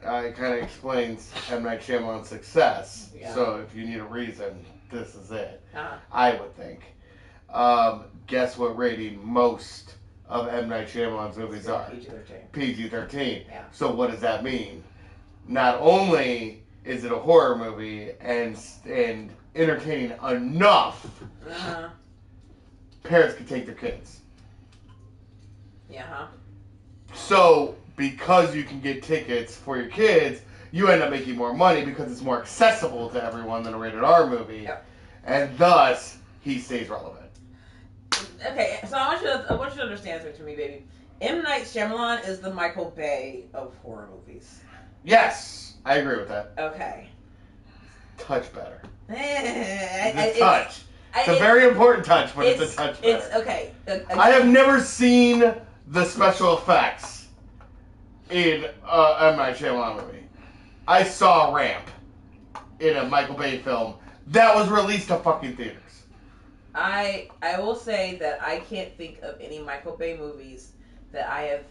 kind of explains M. Night Shyamalan's success. Yeah. So if you need a reason, this is it. Uh-huh. I would think. Guess what rating most of M. Night Shyamalan's movies are? PG-13. PG-13. Yeah. So what does that mean? Not only is it a horror movie and entertaining enough, Uh-huh. parents can take their kids. Yeah, huh? So because you can get tickets for your kids, you end up making more money because it's more accessible to everyone than a rated R movie. Yep. And thus, he stays relevant. Okay, so I want you to understand something to me, baby. M. Night Shyamalan is the Michael Bay of horror movies. Yes, I agree with that. Okay. Touch better. It's The touch. It's a very important touch, but it's a touch better. It's okay. I have never seen the special effects in M. Night Shyamalan movie. I saw Ramp in a Michael Bay film that was released to fucking theaters. I will say that I can't think of any Michael Bay movies that I have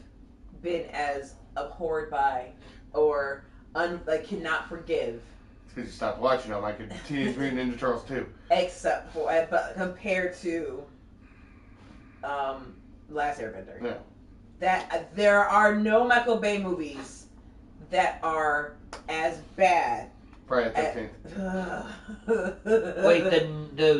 been as abhorred by or cannot forgive. It's because you stopped watching them, like Teenage Mutant Ninja Turtles 2. Except for, but compared to Last Airbender. Yeah. That there are no Michael Bay movies that are as bad. Friday the 13th. Wait,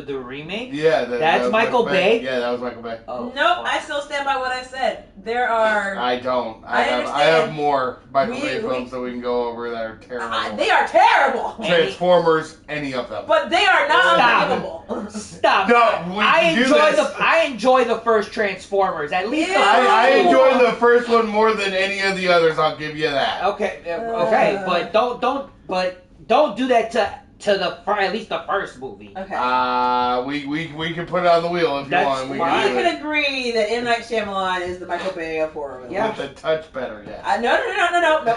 the remake? Yeah, That's that was Michael Bay? Yeah, that was Michael Bay. Oh, Nope, fuck. I still stand by what I said. There are. I don't. I I have understand. more Michael Bay We- films that we can go over that are terrible. They are terrible, Transformers, any of them. but they are not Stop. unforgivable. Stop. No, we I do enjoy this. I enjoy the first Transformers. At least the Yeah. first I one. enjoy the first one more than any of the others. I'll give you that. Okay, but don't do that at least the first movie. Okay. We can put it on the wheel if you That's want. We We can do can it. agree that M. Night Shyamalan is the Michael Bay of horror movies. Yeah. With a touch better, yeah. No.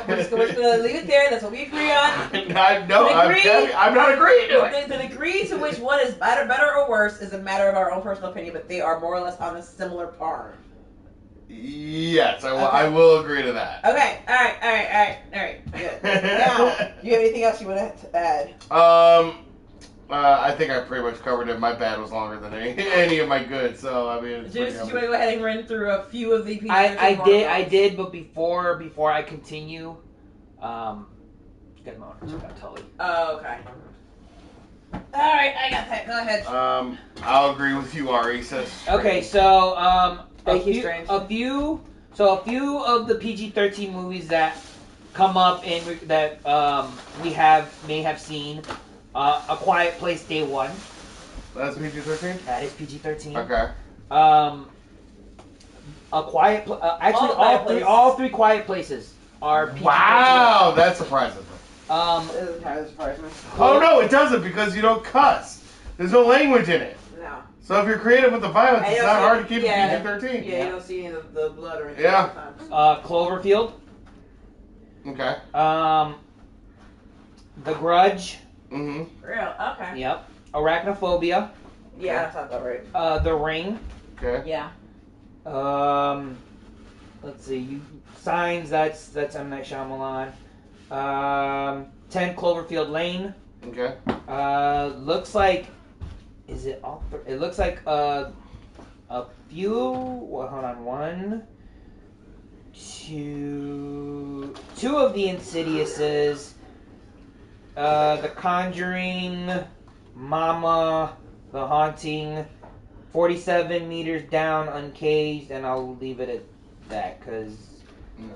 We're just gonna leave it there. That's what we agree on. I'm not agreeing to it. The degree to which one is better or worse is a matter of our own personal opinion, but they are more or less on a similar par. Yes, Okay. I will agree to that. Okay. All right. Good. Now, do you have anything else you want to add? I think I pretty much covered it. My bad was longer than any of my good, so I mean. It's Juice, pretty did you want to go ahead and run through a few of the pieces? I did, but before I continue, get my own Tully. Oh, okay. All right, I got that. Go ahead. I'll agree with you, Ari. Says. Okay, so Thank you, Strange. a few of the PG-13 movies that come up in that we may have seen. A Quiet Place Day One. That's PG-13. That is PG-13. Okay. A Quiet actually all three Quiet Places are PG-13. Wow, that surprises me. Doesn't kind of surprise me. Oh no, it doesn't because you don't cuss. There's no language in it. No. So if you're creative with the violence, it's not hard to keep yeah, it PG-13. Yeah, you don't see any of the blood or anything. Yeah. Sometimes. Cloverfield. Okay. The Grudge. Mm-hmm. Real. Okay. Yep. Arachnophobia. Yeah, that sounds about right. The Ring. Okay. Yeah. Let's see. Signs. That's M. Night Shyamalan. 10 Cloverfield Lane. Okay. Looks like. Is it all? It looks like a few. Well, hold on. 1, 2 of the Insidiouses. The Conjuring, Mama, The Haunting, 47 Meters Down, Uncaged, and I'll leave it at that because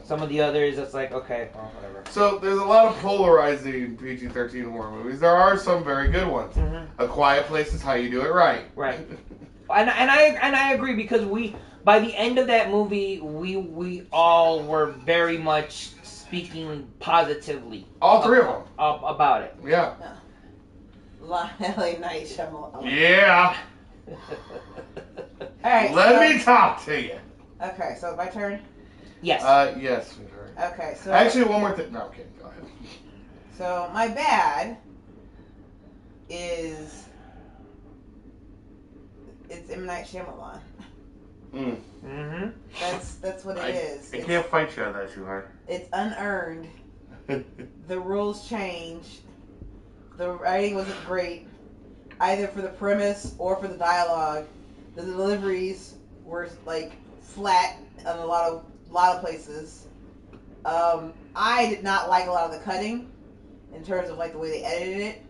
some of the others, it's like, okay, well, whatever. So there's a lot of polarizing PG-13 horror movies. There are some very good ones. Mm-hmm. A Quiet Place is how you do it right. Right. And I agree because by the end of that movie, we all were very much speaking positively. All three of them. About it. Yeah. LA Night Shyamalan. Yeah. Alright. Let me talk to you. Okay, so my turn? Yes. Yes, sweetheart. Okay, so... Actually, one more thing. No, okay, go ahead. So, my bad is... It's M. Night Shyamalan. Mm-hmm. That's what it is. I can't fight you on that, sweetheart. It's unearned. The rules changed. The writing wasn't great, either for the premise or for the dialogue. The deliveries were like flat in a lot of places. I did not like a lot of the cutting in terms of like the way they edited it.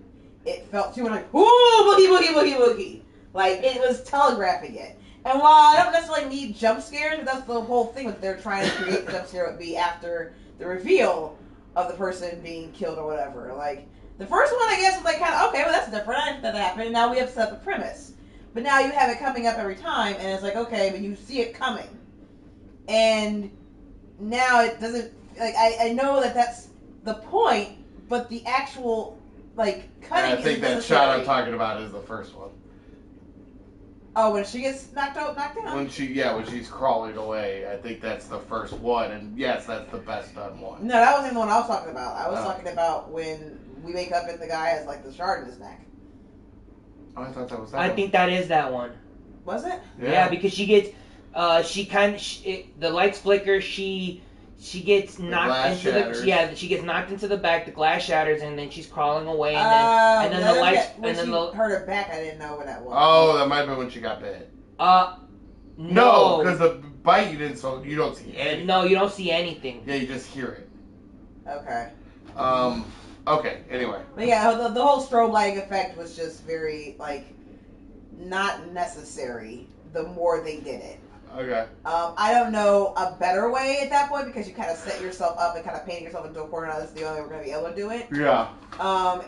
It felt too much like ooh boogie boogie boogie boogie, like it was telegraphing it. And while I don't necessarily need jump scares, but that's the whole thing that they're trying to create the jump scare would be after the reveal of the person being killed or whatever. Like, the first one, I guess, was like kind of, okay, well, that's different. I didn't know that happened. And now we have to set up the premise. But now you have it coming up every time, and it's like, okay, but you see it coming. And now it doesn't, like, I know that that's the point, but the actual, like, cutting I think that shot I'm talking about is the first one. Oh, when she gets knocked down? When she's crawling away, I think that's the first one, and yes, that's the best done one. No, that wasn't the one I was talking about. I was talking about when we wake up and the guy has like the shard in his neck. Oh, I thought that was that I one. think that is that one. Was it? Yeah, because she gets, the lights flicker. She gets knocked into shatters. she gets knocked into the back. The glass shatters, and then she's crawling away, and then the lights, when she hurt her back. I didn't know when that was. Oh, that might have been when she got bit. No, because the bite you don't see anything. No, you don't see anything. Yeah, you just hear it. Okay. Okay. Anyway. But yeah, the whole strobe lighting effect was just very like not necessary. The more they did it. Okay. I don't know a better way at that point because you kind of set yourself up and kind of painting yourself into a corner. Now, this is the only way we're going to be able to do it. Yeah.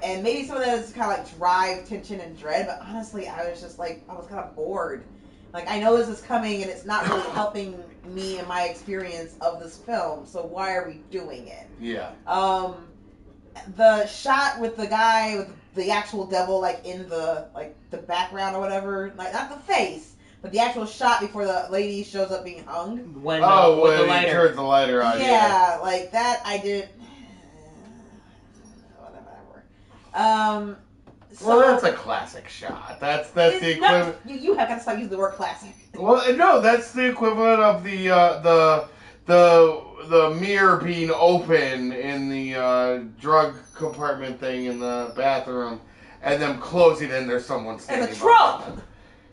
And maybe some of that is kind of like drive, tension, and dread. But honestly, I was just like, I was kind of bored. Like, I know this is coming and it's not really helping me in my experience of this film. So why are we doing it? Yeah. The shot with the guy with the actual devil, like in the background or whatever, like not the face. But the actual shot before the lady shows up being hung. When when the lighter. he turns the lighter on. Yeah, like that I did. Whatever. Well, that's a classic shot. That's the equivalent. You have got to stop using the word classic. Well, no, that's the equivalent of the mirror being open in the drug compartment thing in the bathroom, and them closing and there's someone standing. It's a trope.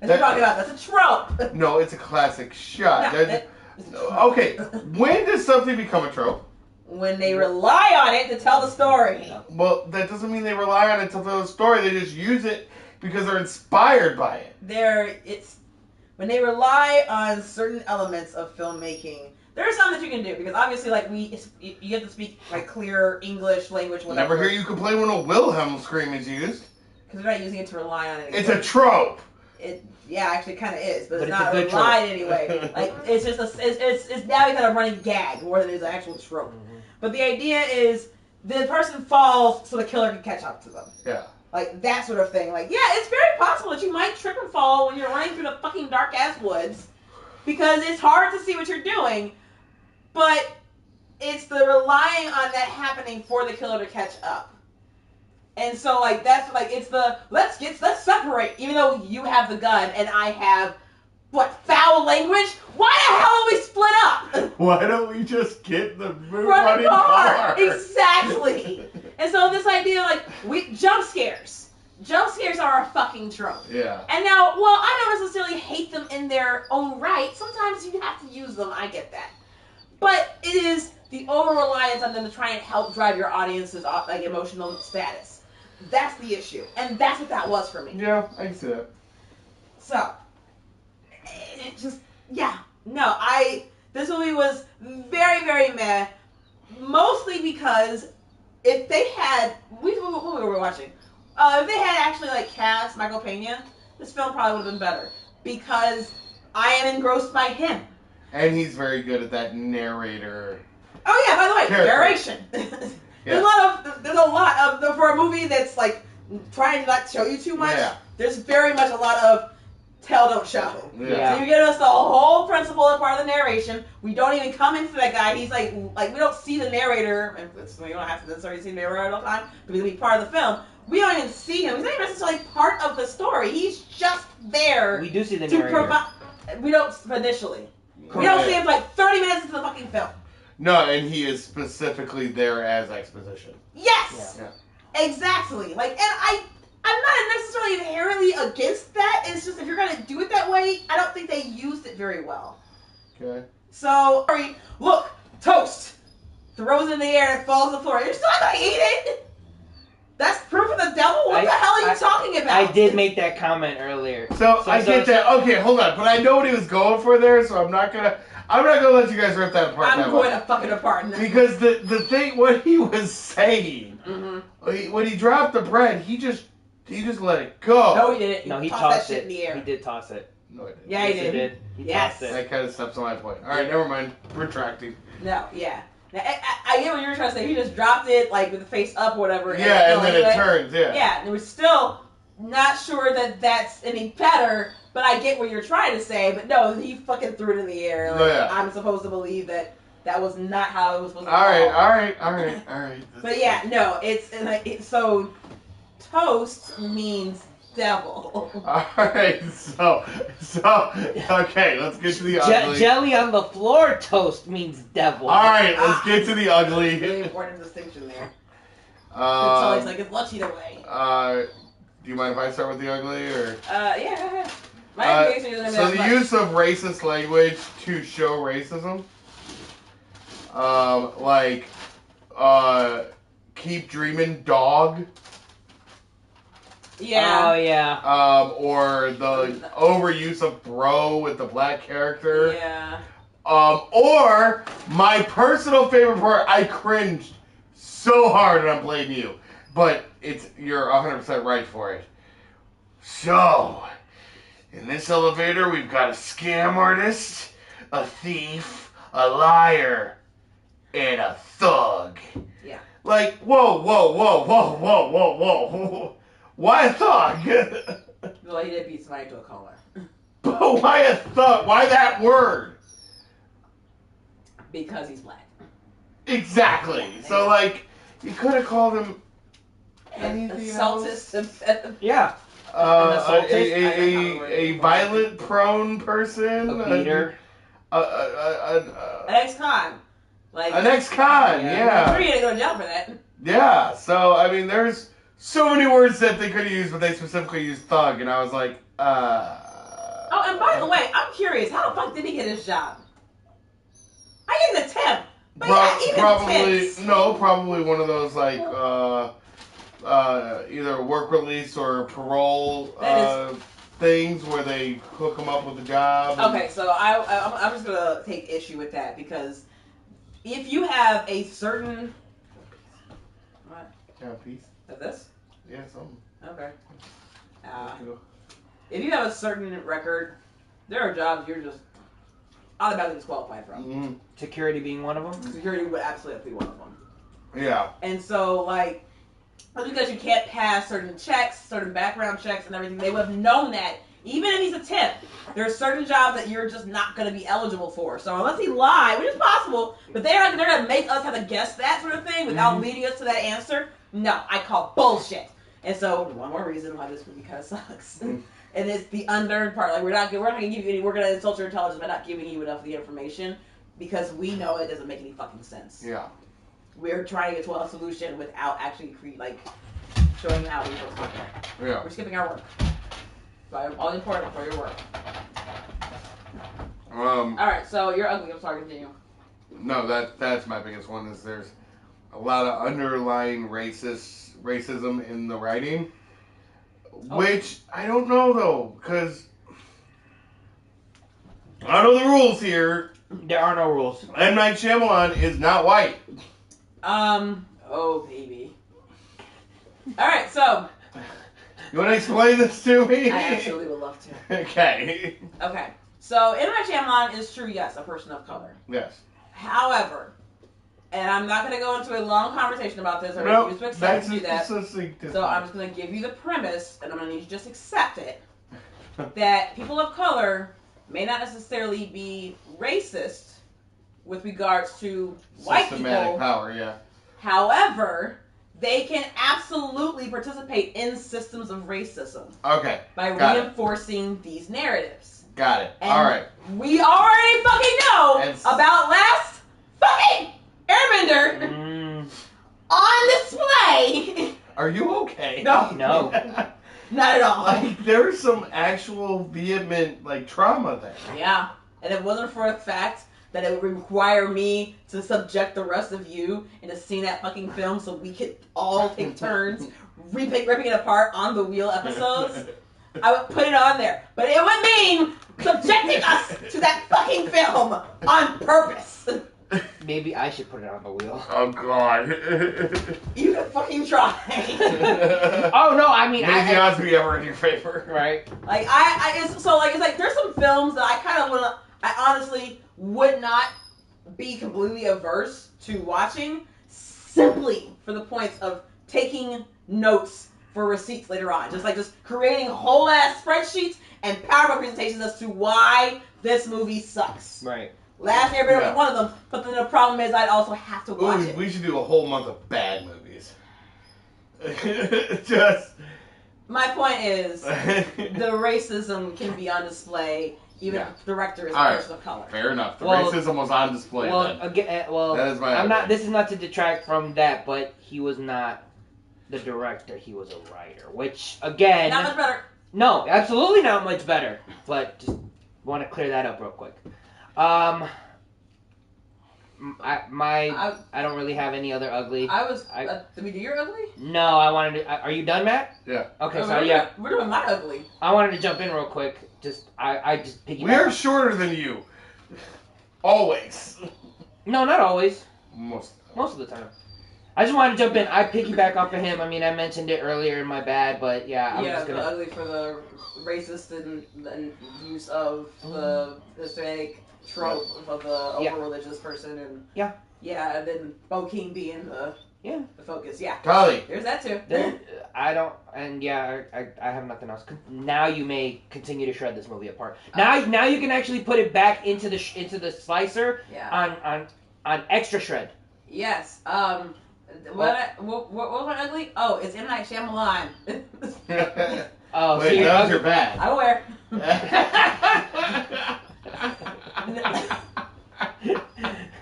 That's what you're talking about. That's a trope. No, it's a classic shot. No, okay, when does something become a trope? When they rely on it to tell the story. Well, that doesn't mean they rely on it to tell the story. They just use it because they're inspired by it. When they rely on certain elements of filmmaking. There are some that you can do because obviously, like you have to speak like clear English language. Whatever. Never hear you complain when a Wilhelm scream is used. Because they're not using it to rely on it. It's a trope. Actually kind of is, but it's it's not a good relied anyway. Like it's just it's now become a running gag more than it is an actual trope. Mm-hmm. But the idea is the person falls so the killer can catch up to them. Yeah. Like that sort of thing. Like yeah, it's very possible that you might trip and fall when you're running through the fucking dark ass woods because it's hard to see what you're doing. But it's the relying on that happening for the killer to catch up. And so, like, that's, like, it's the, let's separate, even though you have the gun and I have, foul language? Why the hell are we split up? Why don't we just get the running car? Exactly. And so this idea, like, jump scares. Jump scares are a fucking trope. Yeah. And now, I don't necessarily hate them in their own right. Sometimes you have to use them, I get that. But it is the over-reliance on them to try and help drive your audience's, like, emotional status. That's the issue. And that's what that was for me. Yeah, I can see that. So, this movie was very, very meh. Mostly because if they had, what we were watching, if they had actually, like, cast Michael Pena, this film probably would have been better. Because I am engrossed by him. And he's very good at that narrator. Oh yeah, by the way, narration. Yeah. There's a lot of for a movie that's like trying to not show you too much. Yeah. There's very much a lot of tell, don't show. Yeah. So you give us the whole principle and part of the narration. We don't even come into that guy. He's like we don't see the narrator, and we don't have to necessarily see the narrator all the time, but he's gonna be part of the film. We don't even see him. He's not even necessarily part of the story. He's just there. We do see the to narrator. provide. We don't initially. Correct. We don't see him for like 30 minutes into the fucking film. No, and he is specifically there as exposition. Yes. Yeah. Exactly. Like, and I'm not necessarily inherently against that. It's just if you're gonna do it that way, I don't think they used it very well. Okay. So, look, toast. Throws it in the air and falls on the floor. You're still not gonna eat it. That's proof of the devil. What the hell are you talking about? I did make that comment earlier. So I get that. Okay, hold on. But I know what he was going for there, so I'm not gonna let you guys rip that apart. I'm going to fuck it apart now. Because the thing, what he was saying, when he dropped the bread, he just let it go. No, he didn't. No, he tossed tossed that shit it. in the air. He did toss it. No, I didn't. Yeah, he Yes, did. He Yes. tossed it. That kind of steps on my point. All right, never mind. Retracting. No, yeah. Now, I get what you were trying to say. He just dropped it like with the face up or whatever. Yeah, and then it turns. Yeah. Yeah, and we're still not sure that that's any better. But I get what you're trying to say. But no, he fucking threw it in the air. Like, Yeah. I'm supposed to believe that was not how it was supposed to. All right, fall. all right. But yeah, no, so toast means devil. All right, so okay, let's get to the ugly. Jelly on the floor toast means devil. All right, let's get to the Really ugly. important distinction there. It's like it's lunch either way. Do you mind if I start with the ugly or? Yeah. My education isn't So that the much. use of racist language to show racism, keep dreaming, dog. Yeah. Oh yeah. Or the overuse of bro with the black character. Yeah. Or my personal favorite part, I cringed so hard and I'm blaming you, but you're 100% right for it. So, in this elevator, we've got a scam artist, a thief, a liar, and a thug. Yeah. Like, whoa. Why a thug? Well, he did beat somebody to a collar. But why a thug? Why that word? Because he's black. Exactly. So, like, you could have called him anything else. Yeah. A violent prone person. A beater. An ex-con. Like, An ex-con, yeah. You're gonna go to jail for that. Yeah, so, I mean, there's so many words that they could have used, but they specifically used thug, and I was like, Oh, and by the way, I'm curious, how the fuck did he get his job? I get the temp. But yeah, even temps. Probably one of those, like, either work release or parole things where they hook them up with a job. Okay, so I'm just gonna take issue with that because if you have a certain what? Yeah, peace. Of this? Yeah, something. Okay. If you have a certain record, there are jobs you're just automatically disqualified from. Mm-hmm. Security being one of them. Security would absolutely be one of them. Yeah. And so, like, just because you can't pass certain checks, certain background checks and everything, they would have known that. Even if he's a temp, there are certain jobs that you're just not going to be eligible for. So unless he lied, which is possible, but they're going to make us have to guess that sort of thing without leading us to that answer. No, I call bullshit. And so one more reason why this movie kind of sucks. And it's the unearned part. Like we're not going to give you any. We're going to insult your intelligence by not giving you enough of the information because we know it doesn't make any fucking sense. Yeah. We're trying to get to a solution without actually showing how we're supposed to look at it. Yeah. We're skipping our work. So all important for your work. All right, so you're ugly. I'm sorry. Continue. No, that's my biggest one. Is there's a lot of underlying racism in the writing, which I don't know though, because I know the rules here. There are no rules. M. Night Shyamalan is not white. Oh baby. All right, so. You want to explain this to me? I absolutely would love to. Okay. Okay, so M. Night Shyamalan is true, yes, a person of color. Yes. However, and I'm not going to go into a long conversation about this. I refuse to accept to do that. So I'm just going to give you the premise, and I'm going to need you to just accept it. that people of color may not necessarily be racist with regards to white Systematic people. power, yeah. However, they can absolutely participate in systems of racism Okay. by Got it. reinforcing these narratives. Got it. And All right. we already fucking know It's- about last fucking Airbender on display. Are you okay? No. No. Not at all. Like, there's some actual vehement, like, trauma there. Yeah. And it wasn't for a fact that it would require me to subject the rest of you into seeing that fucking film so we could all take turns ripping it apart on the wheel episodes. I would put it on there. But it would mean subjecting us to that fucking film on purpose. Maybe I should put it on the wheel. Oh, God. You can fucking try. Oh no, I mean, May the odds be ever in your favor. right. Like it's like there's some films that I kind of wanna. I honestly would not be completely averse to watching, simply for the points of taking notes for receipts later on. Just creating whole ass spreadsheets and PowerPoint presentations as to why this movie sucks. Right. Last Airbender Yeah. was one of them, but then the problem is I'd also have to watch Ooh, it. we should do a whole month of bad movies. Just. My point is, the racism can be on display even Yeah. if the director is a All right. person of color. Fair enough. The Well- racism was on display Well, then. again, That is my I'm not. opinion. This is not to detract from that, but he was not the director. He was a writer, which again, Not much better. no, absolutely not much better. But just want to clear that up real quick. I don't really have any other ugly. Did we do your ugly? No, I wanted to. Are you done, Matt? Yeah. Okay, Oh, so yeah, we're doing my ugly. I wanted to jump in real quick. I just piggyback. We're shorter than you. Always. No, not always. Most. Most of the time. I just wanted to jump in. I piggyback off of him. I mean, I mentioned it earlier in my bad, but yeah, I'm just the gonna. ugly for the racist and use of the Hispanic trope of the over-religious person and and then Bokeem being the focus. Yeah, Tali. there's that too. I don't, and yeah, I have nothing else. Now you may continue to shred this movie apart. Now you can actually put it back into the slicer Yeah. on extra shred. Yes. What was my ugly? Oh, it's M. Night Shyamalan. Oh, Wait, that was your bad. I'm aware.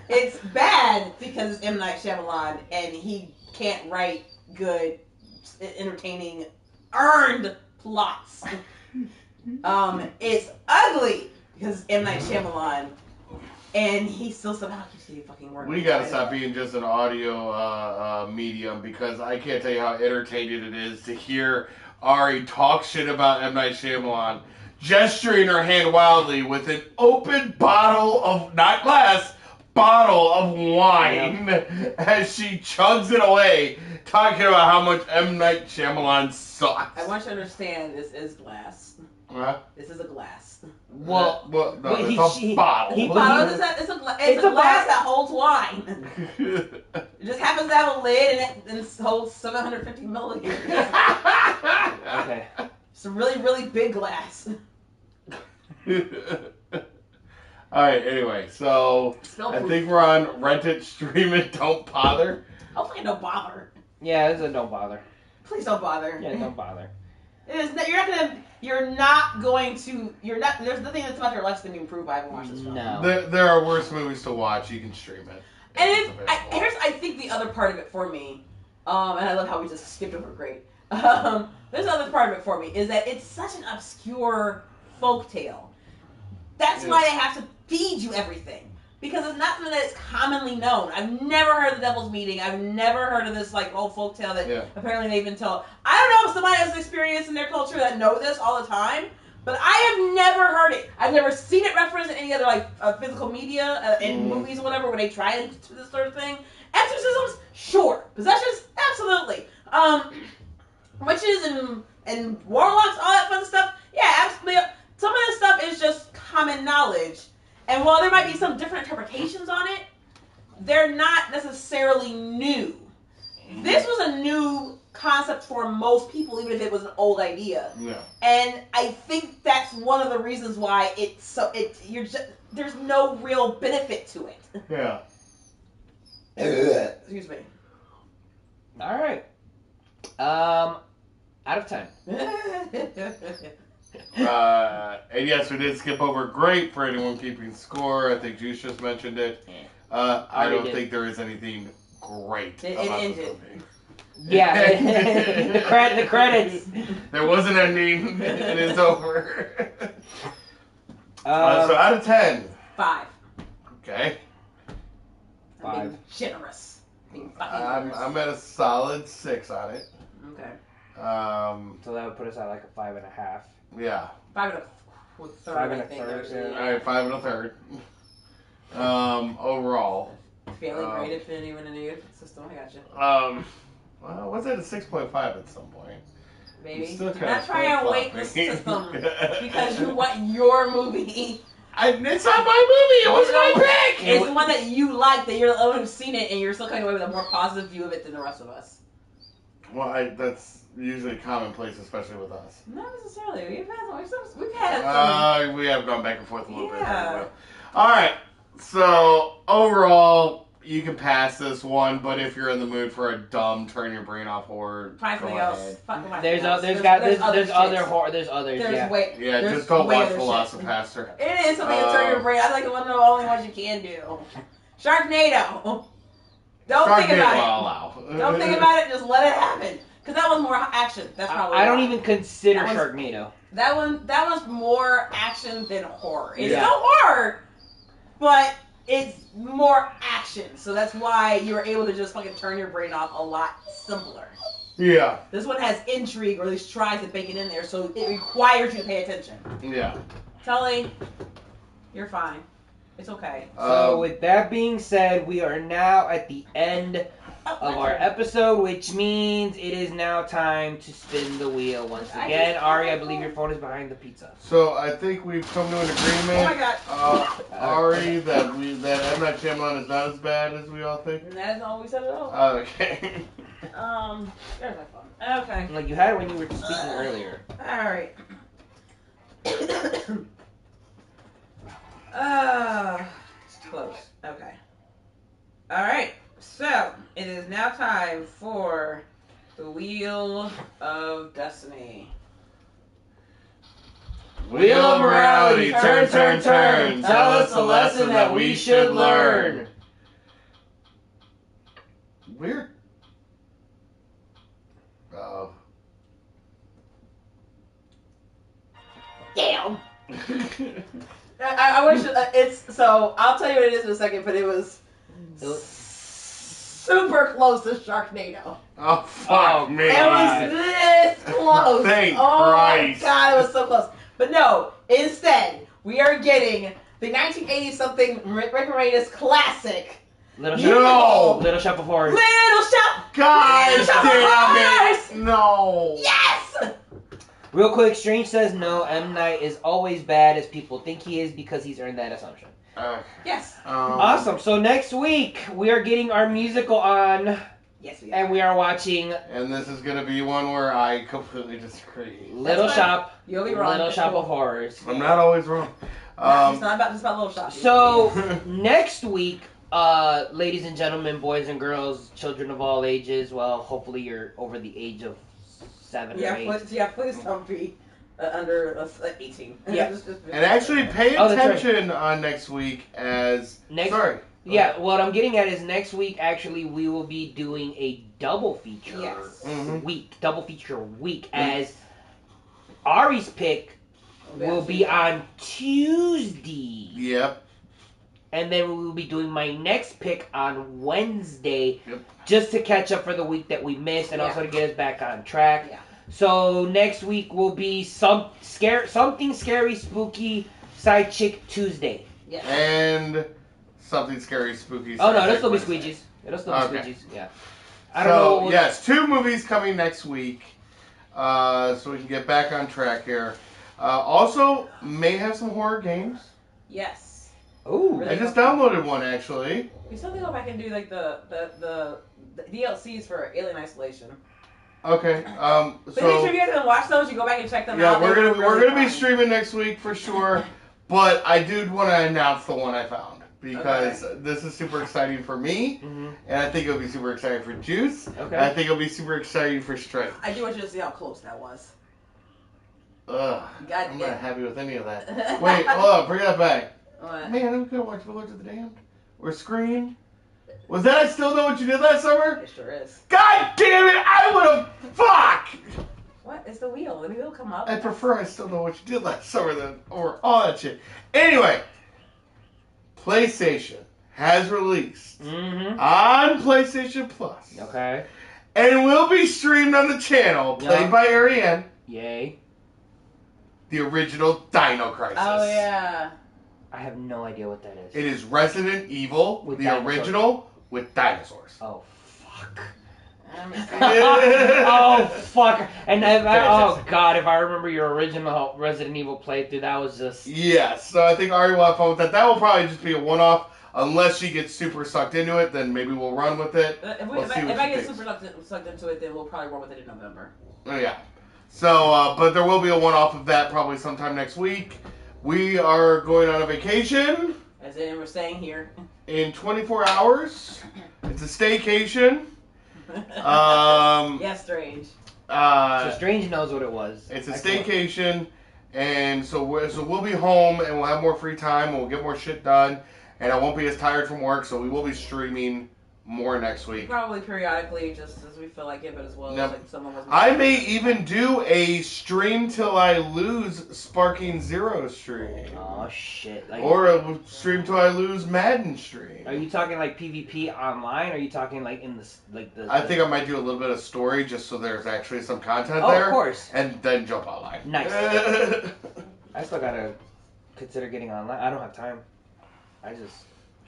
It's bad because it's M. Night Shyamalan and he can't write good, entertaining, earned plots. It's ugly because M. Night Shyamalan and he still somehow keeps getting fucking work. We gotta stop being just an audio medium because I can't tell you how entertaining it is to hear Ari talk shit about M. Night Shyamalan, gesturing her hand wildly with an open bottle of, not glass, bottle of wine as she chugs it away, talking about how much M. Night Shyamalan sucks. I want you to understand this is glass. Huh? This is a glass. Well, no, but it's a bottle. It's a glass that holds wine. It just happens to have a lid and it holds 750 milliliters. okay. It's a really, really big glass. Alright, anyway, so I think we're on Rent It, Stream It, Don't Bother. Hopefully don't bother. Yeah, this is a don't bother. Please don't bother. Yeah, don't bother. There's nothing that's about your less than you improve. I haven't watched this film. No. There are worse movies to watch. You can stream it. And here's I think the other part of it for me, and I love how we just skipped over great. There's another part of it for me is that it's such an obscure folktale. That's why they have to feed you everything. Because it's not something that is commonly known. I've never heard of the Devil's Meeting. I've never heard of this old folktale that apparently they even tell. I don't know if somebody has experience in their culture that know this all the time, but I have never heard it. I've never seen it referenced in any other physical media, in movies or whatever, where they try and do this sort of thing. Exorcisms, sure. Possessions, absolutely. Witches and warlocks, all that fun stuff, yeah, absolutely. Some of this stuff is just common knowledge. And while there might be some different interpretations on it, they're not necessarily new. This was a new concept for most people, even if it was an old idea. Yeah. And I think that's one of the reasons why there's no real benefit to it. Yeah. Excuse me. All right. Out of 10. And yes, we did skip over Great for anyone keeping score. I think Juice just mentioned it. I don't think there is anything great It about ended. the movie. Yeah, the credits. There was an ending, and it's over. So Um, out of 10. 5. Okay. I'm 5. being generous. Being fucking I'm generous. at a solid 6 on it. Okay. So that would put us at like a 5.5. Yeah. 5 and a third. 5 and I a think, third, actually. yeah. All right, 5 1/3. Overall. Failing grade Infinity when in the system. I got you. Well, was it a 6.5 at some point? Baby. I'm still Do kinda not try and weight the system because you want your movie. It's not my movie. It was my pick. It's the one that you like, that you're the only one who's seen it, and you're still coming away with a more positive view of it than the rest of us. Well, that's usually commonplace, especially with us. Not necessarily. We've had some. We have gone back and forth a little bit. Yeah. All right. So overall, you can pass this one, but if you're in the mood for a dumb, turn your brain off horror, Find go something ahead. else. Fucking find There's something else. there's other shits. horror. There's others. There's Yeah. way. Yeah, there's just don't way watch other Velocipaster. It is something to turn your brain. I like one of the only ones you can do. Sharknado. Don't think about it. Allow. Don't think about it. Just let it happen. Because that was more action. That's probably. I don't why. even consider That was- Sharknado. That was more action than horror. It's Yeah. still horror, but it's more action. So that's why you're able to just fucking turn your brain off a lot simpler. Yeah. This one has intrigue, or at least tries to bake it in there, so it requires you to pay attention. Yeah. Tully, you're fine. It's okay. So with that being said, we are now at the end of our episode, which means it is now time to spin the wheel once again. Ari, I believe your phone is behind the pizza. So I think we've come to an agreement. Oh my god. Ari, that M. Night Shyamalan is not as bad as we all think. And that is all we said at all. Okay. There's my phone. Okay. Like you had it when you were speaking earlier. Alright. Close. Okay. Alright. So, it is now time for the Wheel of Destiny. Wheel of Morality, turn, turn, turn. Tell us the lesson that we should learn. Weird. Oh. Damn! I wish it's so. I'll tell you what it is in a second, but it was super close to Sharknado. Oh, fuck me. It was this close. Thank oh Christ. my god, it was so close. But no, instead, we are getting the 1980-something Rick Moranis classic. Little No! Little Shop of Horrors. Little Shop. God Little Shop of damn Horrors. it! No. Yes. Real quick, Strange says no. M. Night is always bad as people think he is because he's earned that assumption. Yes. Awesome. So next week we are getting our musical on, Yes, we are. and we are watching And this is gonna be one where I completely disagree. Little fine. Shop, You'll be wrong. Little It's Shop cool. of Horrors. I'm not always wrong. It's not about just about Little Shop. So next week, ladies and gentlemen, boys and girls, children of all ages. Well, hopefully you're over the age of 7 or 8. Please don't be under 18. Yeah. And actually, pay Oh, that's right. attention on next week as. Next- Sorry. Yeah, what I'm getting at is next week, actually, we will be doing a double feature Yes. Mhm. week. Double feature week, as Ari's pick will be on Tuesday. Yep. And then we will be doing my next pick on Wednesday, Yep. just to catch up for the week that we missed and also to get us back on track. Yeah. So next week will be something scary, spooky, side chick Tuesday. Yes. And something scary, spooky. Oh no, it'll Saturday, still be Wednesday. squeezies. It'll still be Okay. squeezies. Yeah. I don't know. So yes, 2 movies coming next week, so we can get back on track here. Also, may have some horror games. Yes. Ooh. Really? I just downloaded one actually. We still have to go back and do like the DLCs for Alien Isolation. Okay. But make sure you guys can watch those. You go back and check them out. Yeah, we're gonna be fun. streaming next week for sure. But I do want to announce the one I found because this is super exciting for me, and I think it'll be super exciting for Juice. Okay. And I think it'll be super exciting for Straight. I do want you to see how close that was. Ugh. God, I'm not happy with any of that. Wait, hold on, bring that back. What? Man, we could watch Village of the Damned or Scream. Was that I Still Know What You Did Last Summer? It sure is. God damn it! I would have. Fuck! What? It's the wheel. The wheel come up. I prefer I Still Know What You Did Last Summer than over all that shit. Anyway, PlayStation has released on PlayStation Plus. Okay. And will be streamed on the channel, played by Ariane, Yay. the original Dino Crisis. Oh yeah. I have no idea what that is. It is Resident Evil, With the dinosaurs. original, with dinosaurs. Oh, fuck. Yeah. Oh, fuck. And oh, God, if I remember your original Resident Evil playthrough, that was just... Yes, so I think Ari will have fun with that. That will probably just be a one-off. Unless she gets super sucked into it, then maybe we'll run with it. If I get super sucked into it, then we'll probably run with it in November. Oh, yeah. So, but there will be a one-off of that probably sometime next week. We are going on a vacation. As in, we're staying here. In 24 hours. It's a staycation. Yeah, Strange. So Strange knows what it was. It's a staycation, and so we'll be home, and we'll have more free time, and we'll get more shit done, and I won't be as tired from work, so we will be streaming more next week. Probably periodically, just as we feel like it, but as well as like someone was. I may even do a stream till I lose Sparking Zero stream. Oh, shit. Like, Or a stream till I lose Madden stream. Are you talking like PvP online? Or are you talking like in the I think I might do a little bit of story just so there's actually some content Oh, there. of course. And then jump online. Nice. I still gotta consider getting online. I don't have time. I just.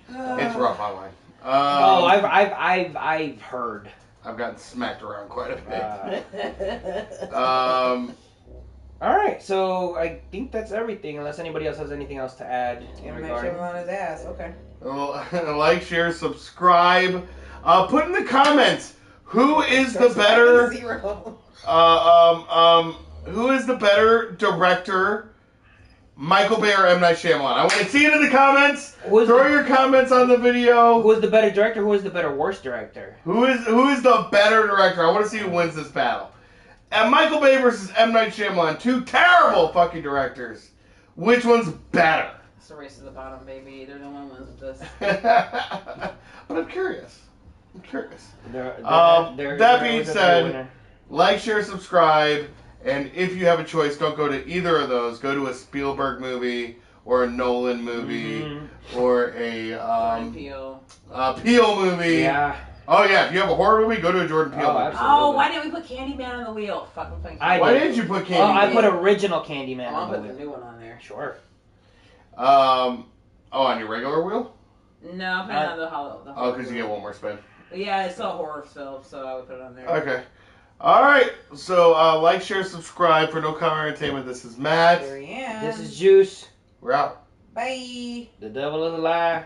It's rough online. I've heard. I've gotten smacked around quite a bit. All right, so I think that's everything. Unless anybody else has anything else to add in regarding. on his ass. Okay. Well, like, share, subscribe. Put in the comments who is the better. Who is the better director? Michael Bay or M. Night Shyamalan? I want to see it in the comments. Throw your comments on the video. Who is the better director? Who is the better worst director? Who is the better director? I want to see who wins this battle. And Michael Bay versus M. Night Shyamalan, two terrible fucking directors. Which one's better? It's a race to the bottom, baby. They're the one wins with this. But I'm curious. That being said, like, share, subscribe. And if you have a choice, don't go to either of those. Go to a Spielberg movie or a Nolan movie or a Peele movie. Yeah. Oh yeah, if you have a horror movie, go to a Jordan Peele movie. Absolutely. Oh, why didn't we put Candyman on the wheel? Fucking thing. Why didn't you put Candyman? I put original Candyman. I'll put the new one on there. Sure. On your regular wheel? No, I'm putting it on the hollow. Oh, because you get one more spin. Yeah, it's still a horror film, so I would put it on there. Okay. All right. So like, share, subscribe for No Comment Entertainment. This is Matt. Here I am. This is Juice. We're out. Bye. The devil is a lie.